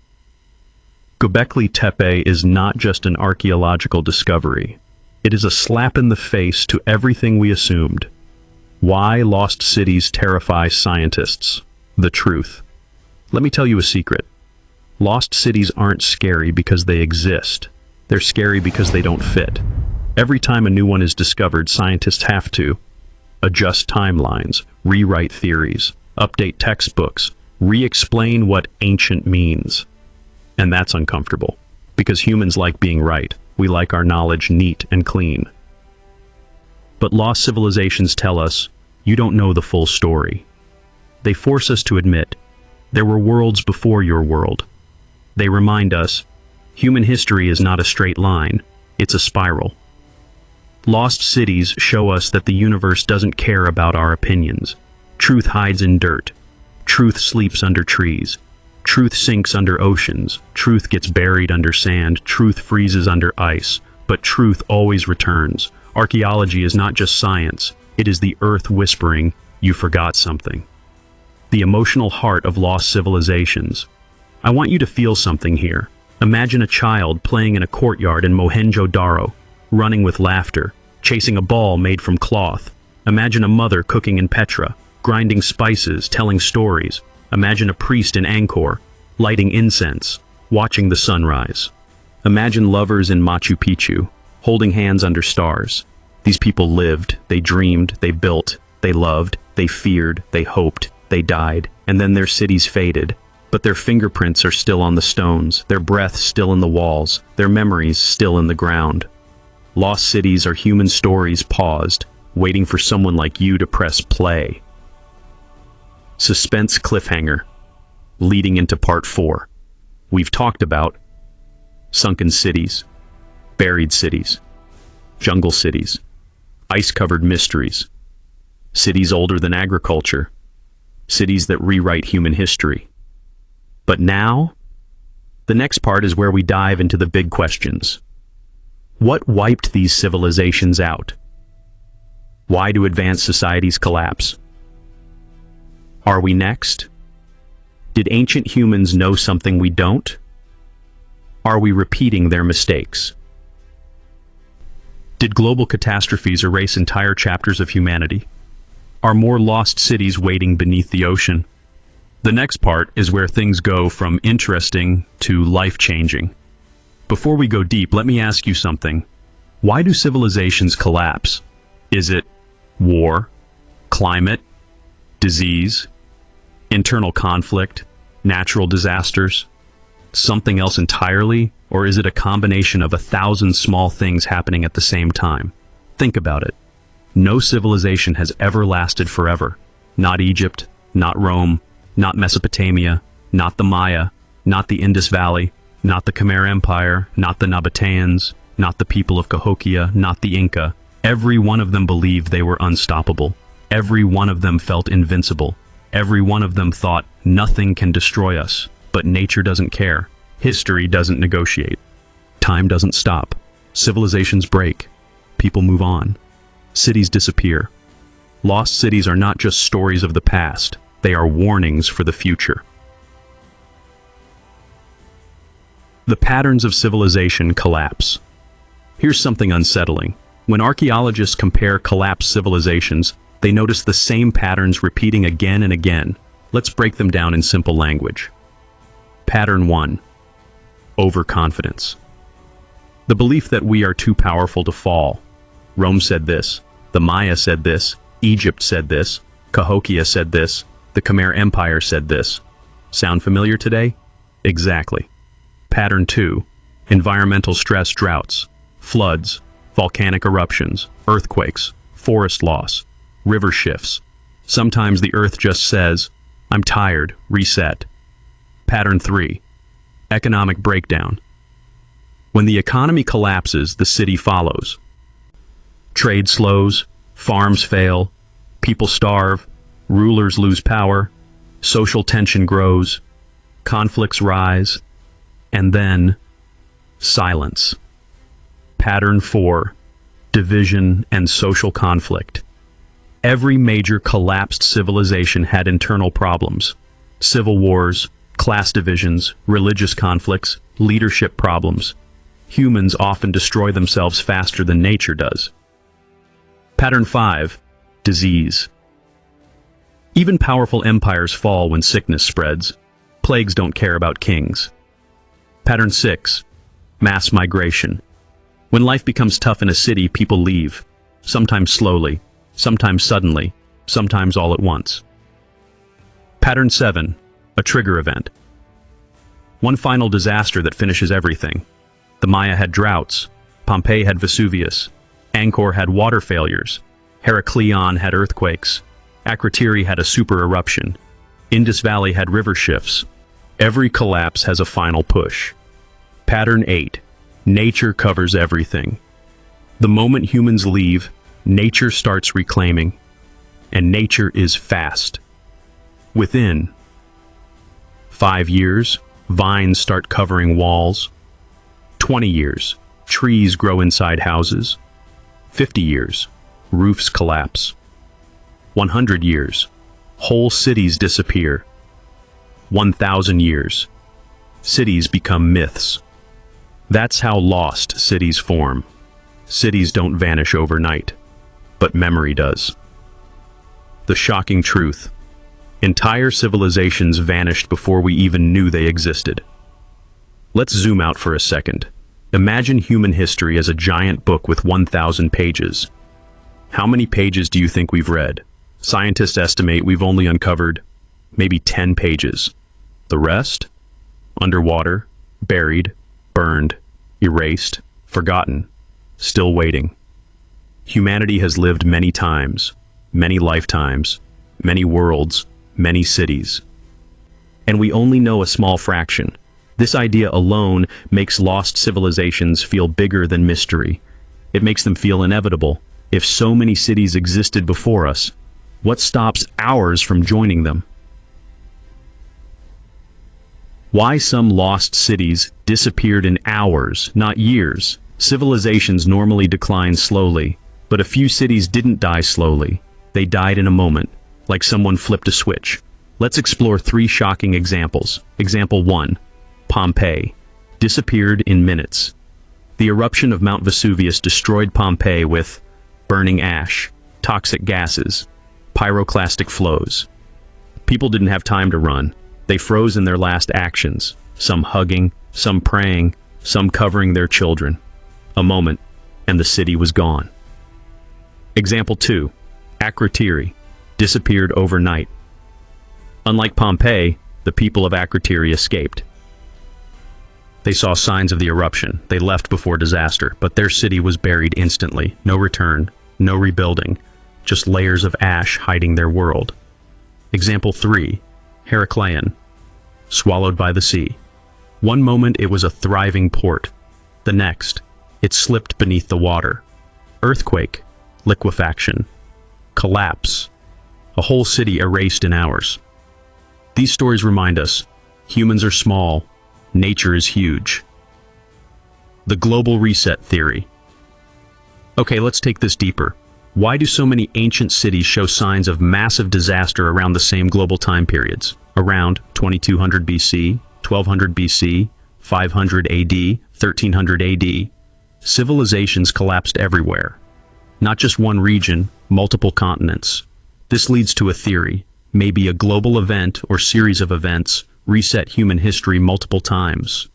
Göbekli Tepe is not just an archaeological discovery. It is a slap in the face to everything we assumed. Why lost cities terrify scientists? The truth. Let me tell you a secret. Lost cities aren't scary because they exist. They're scary because they don't fit. Every time a new one is discovered, scientists have to adjust timelines, rewrite theories, update textbooks, re-explain what ancient means. And that's uncomfortable, because humans like being right. We like our knowledge neat and clean. But lost civilizations tell us, you don't know the full story. They force us to admit, there were worlds before your world. They remind us, human history is not a straight line, it's a spiral. Lost cities show us that the universe doesn't care about our opinions. Truth hides in dirt. Truth sleeps under trees. Truth sinks under oceans. Truth gets buried under sand. Truth freezes under ice. But truth always returns. Archaeology is not just science. It is the earth whispering, you forgot something. The emotional heart of lost civilizations. I want you to feel something here. Imagine a child playing in a courtyard in Mohenjo-Daro, running with laughter, chasing a ball made from cloth. Imagine a mother cooking in Petra, grinding spices, telling stories. Imagine a priest in Angkor, lighting incense, watching the sunrise. Imagine lovers in Machu Picchu, holding hands under stars. These people lived, they dreamed, they built, they loved, they feared, they hoped, they died, and then their cities faded. But their fingerprints are still on the stones, their breath still in the walls, their memories still in the ground. Lost cities are human stories paused, waiting for someone like you to press play. Suspense cliffhanger, leading into part 4. We've talked about sunken cities, buried cities, jungle cities, ice-covered mysteries, cities older than agriculture, cities that rewrite human history. But now, the next part is where we dive into the big questions. What wiped these civilizations out? Why do advanced societies collapse? Are we next? Did ancient humans know something we don't? Are we repeating their mistakes? Did global catastrophes erase entire chapters of humanity? Are more lost cities waiting beneath the ocean? The next part is where things go from interesting to life-changing. Before we go deep, let me ask you something. Why do civilizations collapse? Is it war, climate, disease, internal conflict, natural disasters, something else entirely? Or is it a combination of 1,000 small things happening at the same time? Think about it. No civilization has ever lasted forever. Not Egypt, not Rome, not Mesopotamia, not the Maya, not the Indus Valley, not the Khmer Empire, not the Nabateans, not the people of Cahokia, not the Inca. Every one of them believed they were unstoppable. Every one of them felt invincible. Every one of them thought, nothing can destroy us. But nature doesn't care. History doesn't negotiate. Time doesn't stop. Civilizations break. People move on. Cities disappear. Lost cities are not just stories of the past. They are warnings for the future. The patterns of civilization collapse. Here's something unsettling. When archaeologists compare collapsed civilizations, they notice the same patterns repeating again and again. Let's break them down in simple language. Pattern 1. overconfidence. The belief that we are too powerful to fall. Rome said this, the Maya said this, Egypt said this, Cahokia said this, the Khmer Empire said this. Sound familiar today? Exactly. Pattern 2. Environmental stress droughts, floods, volcanic eruptions, earthquakes, forest loss, river shifts. Sometimes the earth just says, I'm tired, reset. Pattern 3. Economic breakdown. When the economy collapses, the city follows. Trade slows, farms fail, people starve, rulers lose power, social tension grows, conflicts rise, and then silence. Pattern 4. Division and social conflict. Every major collapsed civilization had internal problems. Civil wars, class divisions, religious conflicts, leadership problems. Humans often destroy themselves faster than nature does. Pattern 5. Disease. Even powerful empires fall when sickness spreads. Plagues don't care about kings. Pattern 6. Mass migration. When life becomes tough in a city, people leave. Sometimes slowly, sometimes suddenly, sometimes all at once. Pattern 7. A trigger event. One final disaster that finishes everything. The Maya had droughts. Pompeii had Vesuvius. Angkor had water failures. Heraklion had earthquakes. Akrotiri had a super eruption. Indus Valley had river shifts. Every collapse has a final push. Pattern 8. Nature covers everything. The moment humans leave, nature starts reclaiming. And nature is fast. Within 5 years, vines start covering walls. 20 years, trees grow inside houses. 50 years, roofs collapse. 100 years, whole cities disappear. 1,000 years, cities become myths. That's how lost cities form. Cities don't vanish overnight, but memory does. The shocking truth: entire civilizations vanished before we even knew they existed. Let's zoom out for a second. Imagine human history as a giant book with 1,000 pages. How many pages do you think we've read? Scientists estimate we've only uncovered maybe 10 pages. The rest? Underwater, buried, burned, erased, forgotten, still waiting. Humanity has lived many times, many lifetimes, many worlds, many cities. And we only know a small fraction. This idea alone makes lost civilizations feel bigger than mystery. It makes them feel inevitable. If so many cities existed before us, what stops ours from joining them? Why some lost cities disappeared in hours, not years. Civilizations normally decline slowly, but a few cities didn't die slowly. They died in a moment, like someone flipped a switch. Let's explore 3 shocking examples. Example 1. Pompeii. Disappeared in minutes. The eruption of Mount Vesuvius destroyed Pompeii with burning ash, toxic gases, pyroclastic flows. People didn't have time to run. They froze in their last actions, some hugging, some praying, some covering their children. A moment, and the city was gone. Example 2. Akrotiri. Disappeared overnight. Unlike Pompeii, the people of Akrotiri escaped. They saw signs of the eruption. They left before disaster, but their city was buried instantly. No return, no rebuilding, just layers of ash hiding their world. Example 3. Heraklion. Swallowed by the sea. One moment it was a thriving port. The next, it slipped beneath the water. Earthquake, liquefaction, collapse. A whole city erased in hours. These stories remind us, humans are small, nature is huge. The global reset theory. Okay, let's take this deeper. Why do so many ancient cities show signs of massive disaster around the same global time periods? Around 2200 BC, 1200 BC, 500 AD, 1300 AD. Civilizations collapsed everywhere. Not just one region, multiple continents. This leads to a theory. Maybe a global event or series of events reset human history multiple times.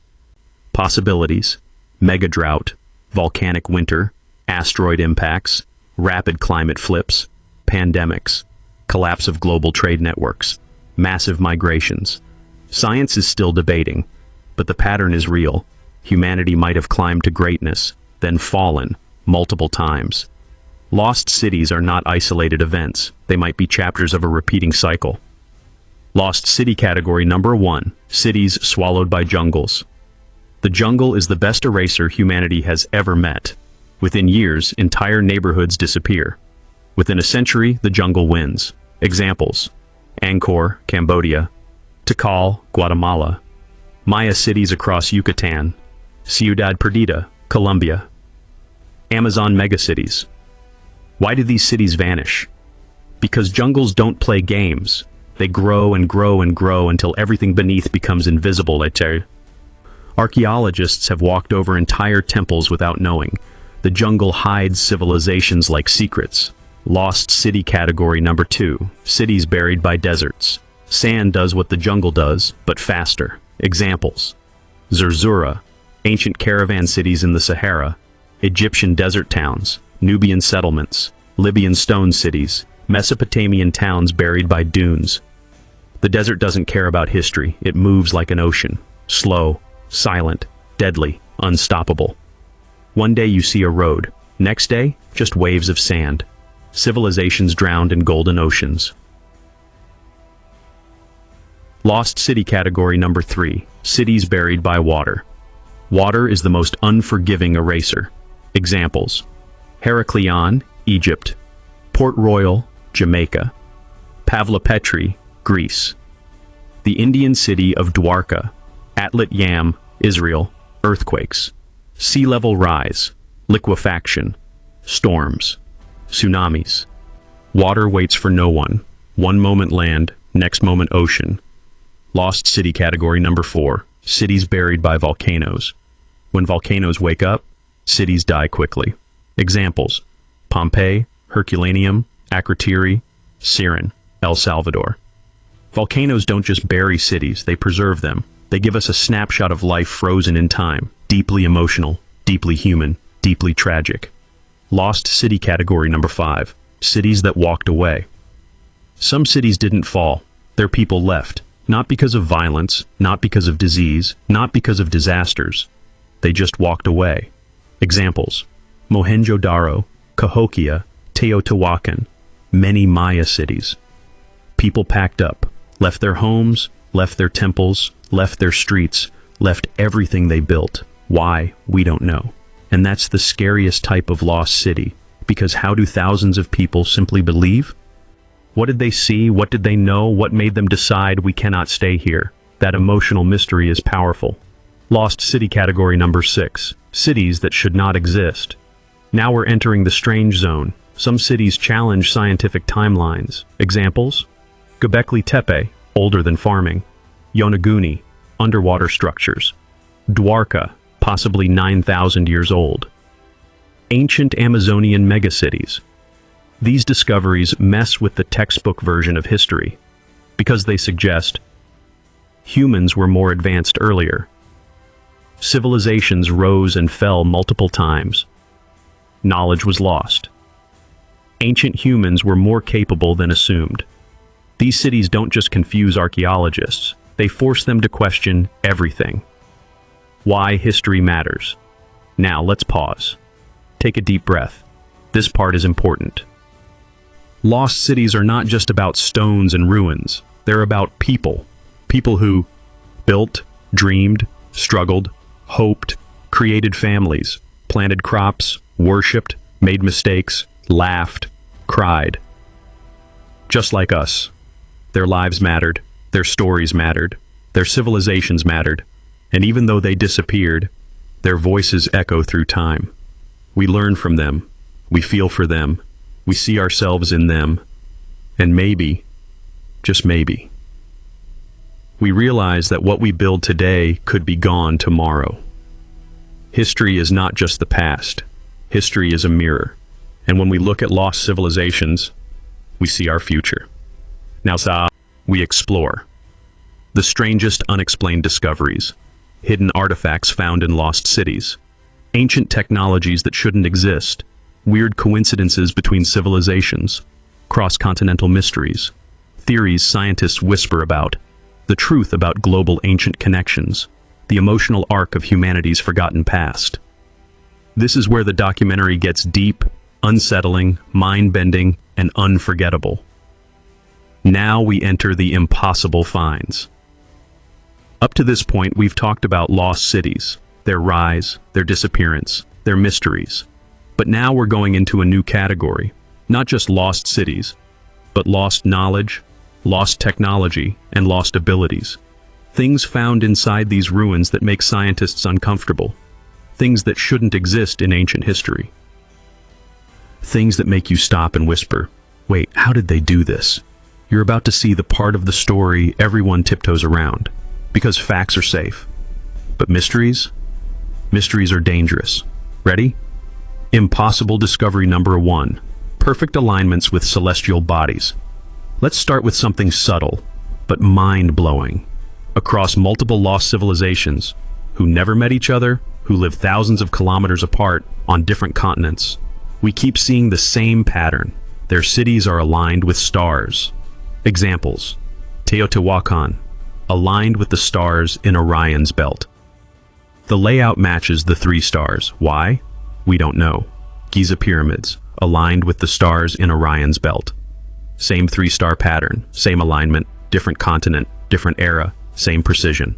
Possibilities: mega drought, volcanic winter, asteroid impacts, rapid climate flips, pandemics, collapse of global trade networks, massive migrations. Science is still debating, but the pattern is real. Humanity might have climbed to greatness, then fallen, multiple times. Lost cities are not isolated events. They might be chapters of a repeating cycle. Lost city category number 1, cities swallowed by jungles. The jungle is the best eraser humanity has ever met. Within years, entire neighborhoods disappear. Within a century, the jungle wins. Examples: Angkor, Cambodia; Tikal, Guatemala; Maya cities across Yucatan; Ciudad Perdida, Colombia; Amazon megacities. Why did these cities vanish? Because jungles don't play games. They grow and grow and grow until everything beneath becomes invisible, I tell you. Archaeologists have walked over entire temples without knowing. The jungle hides civilizations like secrets. Lost city category number 2, cities buried by deserts. Sand does what the jungle does, but faster. Examples: Zerzura, ancient caravan cities in the Sahara; Egyptian desert towns; Nubian settlements; Libyan stone cities; Mesopotamian towns buried by dunes. The desert doesn't care about history. It moves like an ocean. Slow, silent, deadly, unstoppable. One day you see a road. Next day, just waves of sand. Civilizations drowned in golden oceans. Lost city category number 3, cities buried by water. Water is the most unforgiving eraser. Examples: Heraklion, Egypt; Port Royal, Jamaica; Pavlopetri, Greece; the Indian city of Dwarka; Atlat Yam, Israel; earthquakes; sea level rise; liquefaction; storms; tsunamis. Water waits for no one. One moment land, next moment ocean. Lost city category number 4, cities buried by volcanoes. When volcanoes wake up, cities die quickly. Examples: Pompeii, Herculaneum, Akrotiri, Siren, El Salvador. Volcanoes don't just bury cities, they preserve them. They give us a snapshot of life frozen in time, deeply emotional, deeply human, deeply tragic. Lost city category number 5, cities that walked away. Some cities didn't fall, their people left, not because of violence, not because of disease, not because of disasters. They just walked away. Examples: Mohenjo-Daro, Cahokia, Teotihuacan, many Maya cities. People packed up, left their homes, left their temples, left their streets, left everything they built. Why? We don't know. And that's the scariest type of lost city, because how do thousands of people simply believe? What did they see? What did they know? What made them decide we cannot stay here? That emotional mystery is powerful. Lost city category number 6, cities that should not exist. Now we're entering the strange zone. Some cities challenge scientific timelines. Examples: Göbekli Tepe, older than farming; Yonaguni, underwater structures; Dwarka, possibly 9,000 years old; ancient Amazonian megacities. These discoveries mess with the textbook version of history, because they suggest humans were more advanced earlier. Civilizations rose and fell multiple times. Knowledge was lost. Ancient humans were more capable than assumed. These cities don't just confuse archaeologists, they force them to question everything. Why history matters. Now let's pause. Take a deep breath. This part is important. Lost cities are not just about stones and ruins. They're about people. People who built, dreamed, struggled, hoped, created families, planted crops, worshipped, made mistakes, laughed, cried. Just like us. Their lives mattered, their stories mattered, their civilizations mattered, and even though they disappeared, their voices echo through time. We learn from them, we feel for them, we see ourselves in them, and maybe, just maybe, we realize that what we build today could be gone tomorrow. History is not just the past. History is a mirror, and when we look at lost civilizations, we see our future. Now, we explore the strangest unexplained discoveries, hidden artifacts found in lost cities, ancient technologies that shouldn't exist, weird coincidences between civilizations, cross-continental mysteries, theories scientists whisper about, the truth about global ancient connections, the emotional arc of humanity's forgotten past. This is where the documentary gets deep, unsettling, mind-bending, and unforgettable. Now we enter the impossible finds. Up to this point, we've talked about lost cities, their rise, their disappearance, their mysteries. But now we're going into a new category, not just lost cities, but lost knowledge, lost technology, and lost abilities. Things found inside these ruins that make scientists uncomfortable. Things that shouldn't exist in ancient history. Things that make you stop and whisper, wait, how did they do this? You're about to see the part of the story everyone tiptoes around, because facts are safe. But mysteries? Mysteries are dangerous. Ready? Impossible discovery number 1. Perfect alignments with celestial bodies. Let's start with something subtle, but mind-blowing. Across multiple lost civilizations, who never met each other, who live thousands of kilometers apart on different continents, we keep seeing the same pattern. Their cities are aligned with stars. Examples: Teotihuacan, aligned with the stars in Orion's belt. The layout matches the 3 stars. Why? We don't know. Giza pyramids, aligned with the stars in Orion's belt. Same 3-star pattern, same alignment, different continent, different era, same precision.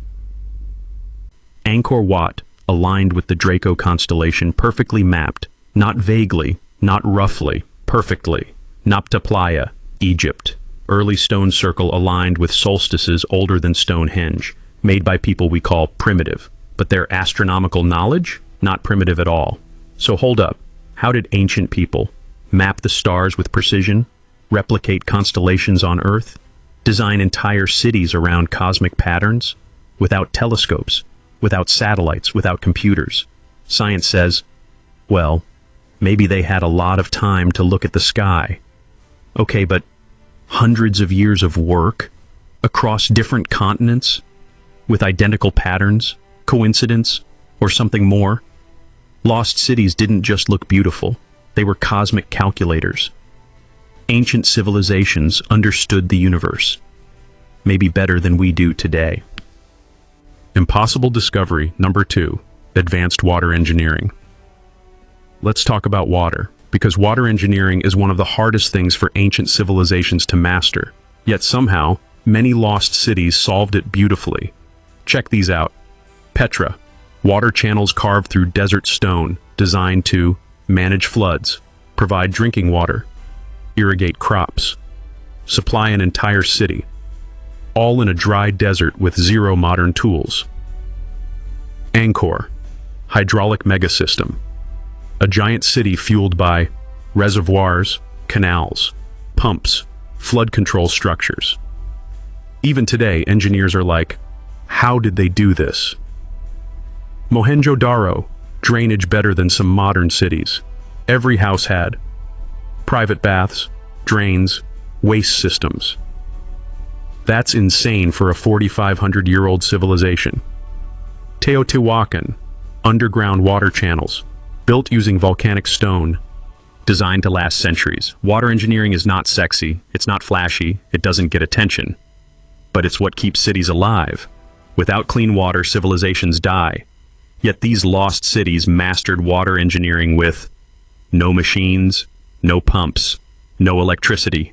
Angkor Wat, aligned with the Draco constellation, perfectly mapped, not vaguely, not roughly, perfectly. Nabta Playa, Egypt, early stone circle aligned with solstices older than Stonehenge, made by people we call primitive. But their astronomical knowledge? Not primitive at all. So hold up, how did ancient people map the stars with precision, replicate constellations on Earth, design entire cities around cosmic patterns, without telescopes, without satellites, without computers? Science says, well, maybe they had a lot of time to look at the sky. Okay, but hundreds of years of work across different continents with identical patterns, coincidence, or something more? Lost cities didn't just look beautiful, they were cosmic calculators. Ancient civilizations understood the universe, maybe better than we do today. Impossible discovery number 2, advanced water engineering. Let's talk about water, because water engineering is one of the hardest things for ancient civilizations to master. Yet somehow, many lost cities solved it beautifully. Check these out. Petra, water channels carved through desert stone, designed to manage floods, provide drinking water, irrigate crops, supply an entire city, all in a dry desert with zero modern tools. Angkor, hydraulic megasystem, a giant city fueled by reservoirs, canals, pumps, flood control structures. Even today, engineers are like, how did they do this? Mohenjo-Daro, drainage better than some modern cities. Every house had private baths, drains, waste systems. That's insane for a 4,500-year-old civilization. Teotihuacan, underground water channels, built using volcanic stone, designed to last centuries. Water engineering is not sexy, it's not flashy, it doesn't get attention. But it's what keeps cities alive. Without clean water, civilizations die. Yet these lost cities mastered water engineering with no machines, no pumps, no electricity.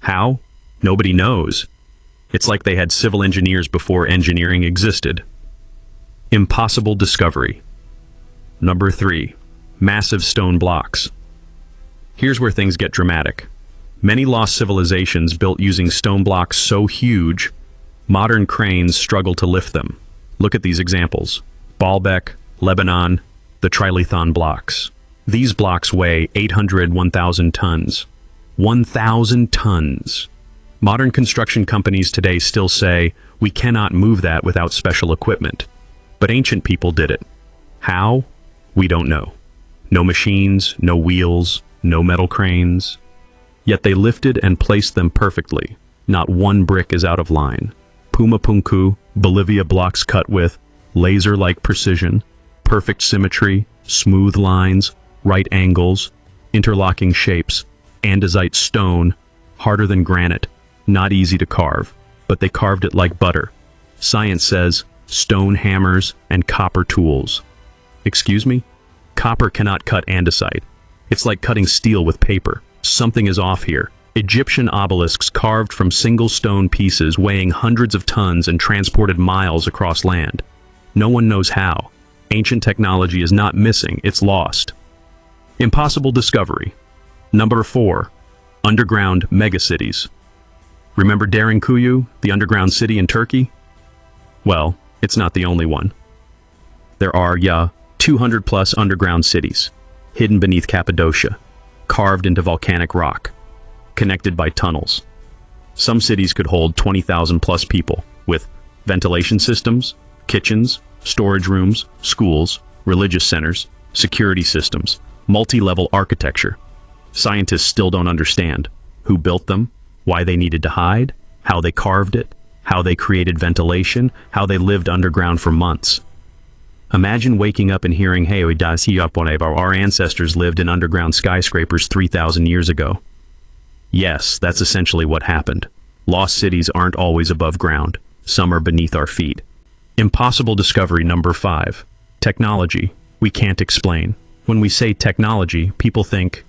How? Nobody knows. It's like they had civil engineers before engineering existed. Impossible discovery. Number 3, massive stone blocks. Here's where things get dramatic. Many lost civilizations built using stone blocks so huge, modern cranes struggle to lift them. Look at these examples. Baalbek, Lebanon, the trilithon blocks. These blocks weigh 1,000 tons. 1,000 tons. Modern construction companies today still say, we cannot move that without special equipment. But ancient people did it. How? We don't know. No machines, no wheels, no metal cranes. Yet they lifted and placed them perfectly. Not one brick is out of line. Pumapunku, Bolivia blocks cut with laser-like precision, perfect symmetry, smooth lines, right angles, interlocking shapes, andesite stone, harder than granite, not easy to carve, but they carved it like butter. Science says stone hammers and copper tools. Excuse me? Copper cannot cut andesite. It's like cutting steel with paper. Something is off here. Egyptian obelisks carved from single stone pieces weighing hundreds of tons and transported miles across land. No one knows how. Ancient technology is not missing, it's lost. Impossible discovery. Number 4. Underground megacities. Remember Derinkuyu, the underground city in Turkey? Well, it's not the only one. There are, 200 plus underground cities, hidden beneath Cappadocia, carved into volcanic rock, connected by tunnels. Some cities could hold 20,000 plus people, with ventilation systems, kitchens, storage rooms, schools, religious centers, security systems, multi-level architecture. Scientists still don't understand who built them, why they needed to hide, how they carved it, how they created ventilation, how they lived underground for months. Imagine waking up and hearing, hey, our ancestors lived in underground skyscrapers 3,000 years ago. Yes, that's essentially what happened. Lost cities aren't always above ground. Some are beneath our feet. Impossible discovery number 5. Technology we can't explain. When we say technology, people think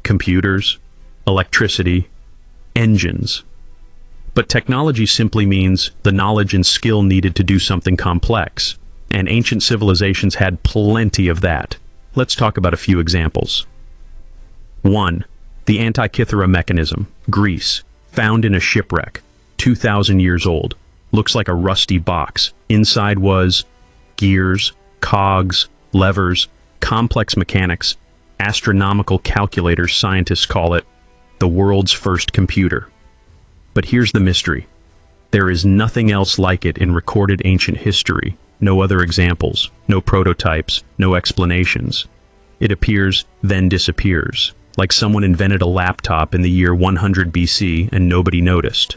computers, electricity, engines. But technology simply means the knowledge and skill needed to do something complex. And ancient civilizations had plenty of that. Let's talk about a few examples. 1. The Antikythera mechanism, Greece, found in a shipwreck, 2,000 years old. Looks like a rusty box. Inside was gears, cogs, levers, complex mechanics, astronomical calculators. Scientists call it the world's first computer. But here's the mystery. There is nothing else like it in recorded ancient history. No other examples, no prototypes, no explanations. It appears, then disappears, like someone invented a laptop in the year 100 BC and nobody noticed.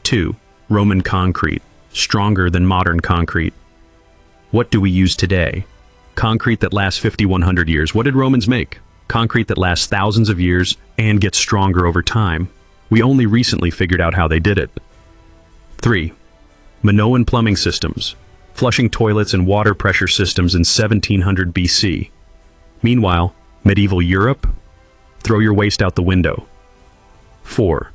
2. Roman concrete, stronger than modern concrete. What do we use today? Concrete that lasts 5,100 years. What did Romans make? Concrete that lasts thousands of years and gets stronger over time. We only recently figured out how they did it. 3. Minoan plumbing systems, flushing toilets and water pressure systems in 1700 BC. Meanwhile, medieval Europe? Throw your waste out the window. 4.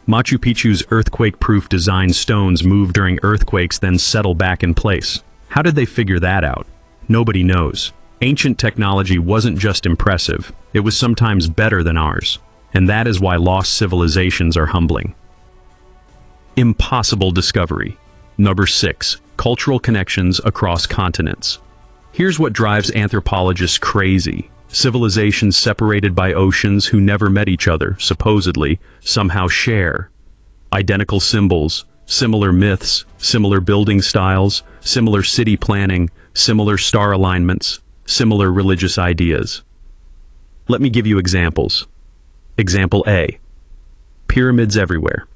Machu Picchu's earthquake-proof design stones move during earthquakes then settle back in place. How did they figure that out? Nobody knows. Ancient technology wasn't just impressive, it was sometimes better than ours. And that is why lost civilizations are humbling. Impossible discovery. Number 6. Cultural connections across continents. Here's what drives anthropologists crazy. Civilizations separated by oceans who never met each other, supposedly, somehow share identical symbols, similar myths, similar building styles, similar city planning, similar star alignments, similar religious ideas. Let me give you examples. Example A. Pyramids everywhere.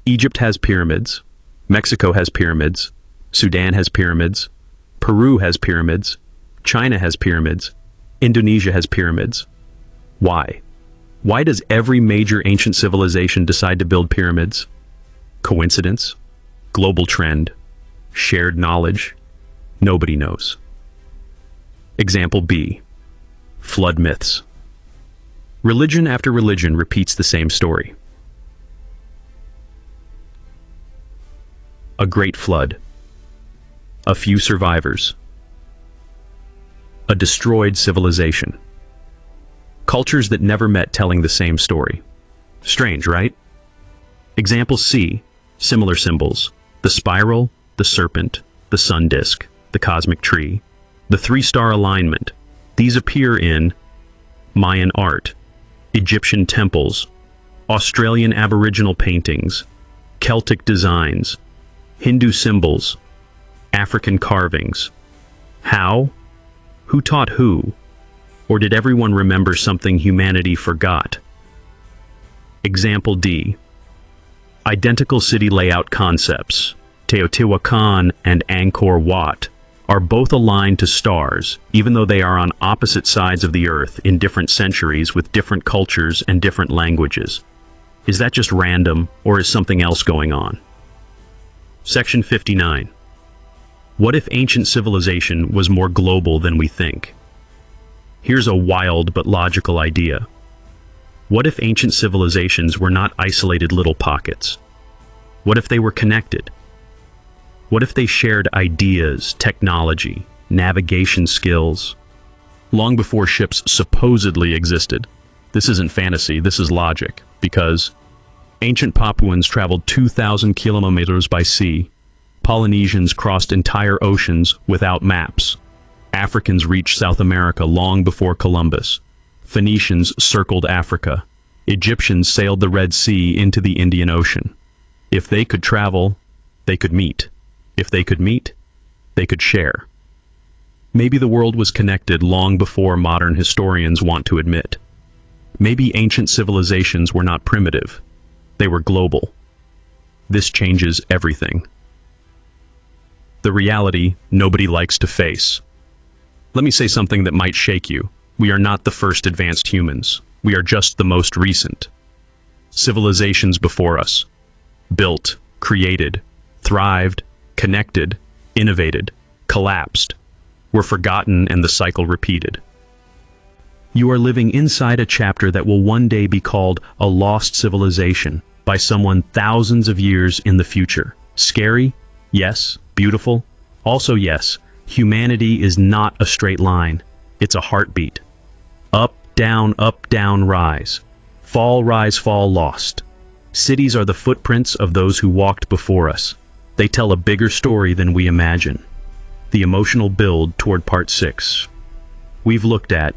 Egypt has pyramids. Mexico has pyramids. Sudan has pyramids. Peru has pyramids. China has pyramids. Indonesia has pyramids. Why? Why does every major ancient civilization decide to build pyramids? Coincidence? Global trend? Shared knowledge? Nobody knows. Example B. Flood myths. Religion after religion repeats the same story. A great flood. A few survivors. A destroyed civilization. Cultures that never met telling the same story. Strange, right? Example C. Similar symbols. The spiral, the serpent, the sun disk, the cosmic tree, the three-star alignment. These appear in Mayan art, Egyptian temples, Australian Aboriginal paintings, Celtic designs, Hindu symbols, African carvings. How? Who taught who? Or did everyone remember something humanity forgot? Example D. Identical city layout concepts. Teotihuacan and Angkor Wat, are both aligned to stars, even though they are on opposite sides of the Earth in different centuries with different cultures and different languages. Is that just random, or is something else going on? Section 59. What if ancient civilization was more global than we think? Here's a wild but logical idea. What if ancient civilizations were not isolated little pockets? What if they were connected? What if they shared ideas, technology, navigation skills? Long before ships supposedly existed. This isn't fantasy, this is logic, because ancient Papuans traveled 2,000 kilometers by sea. Polynesians crossed entire oceans without maps. Africans reached South America long before Columbus. Phoenicians circled Africa. Egyptians sailed the Red Sea into the Indian Ocean. If they could travel, they could meet. If they could meet, they could share. Maybe the world was connected long before modern historians want to admit. Maybe ancient civilizations were not primitive. They were global. This changes everything. The reality nobody likes to face. Let me say something that might shake you. We are not the first advanced humans. We are just the most recent. Civilizations before us. Built, created, thrived, connected, innovated, collapsed, were forgotten, and the cycle repeated. You are living inside a chapter that will one day be called a lost civilization by someone thousands of years in the future. Scary? Yes. Beautiful? Also yes. Humanity is not a straight line. It's a heartbeat. Up, down, rise. Fall, rise, fall, lost. Cities are the footprints of those who walked before us. They tell a bigger story than we imagine. The emotional build toward part 6. We've looked at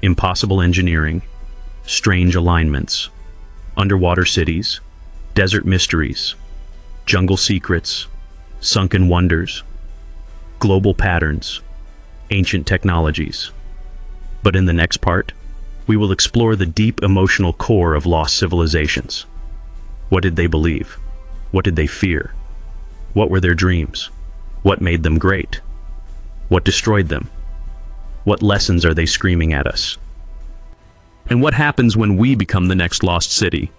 impossible engineering, strange alignments, underwater cities, desert mysteries, jungle secrets, sunken wonders, global patterns, ancient technologies. But in the next part, we will explore the deep emotional core of lost civilizations. What did they believe? What did they fear? What were their dreams? What made them great? What destroyed them? What lessons are they screaming at us? And what happens when we become the next lost city?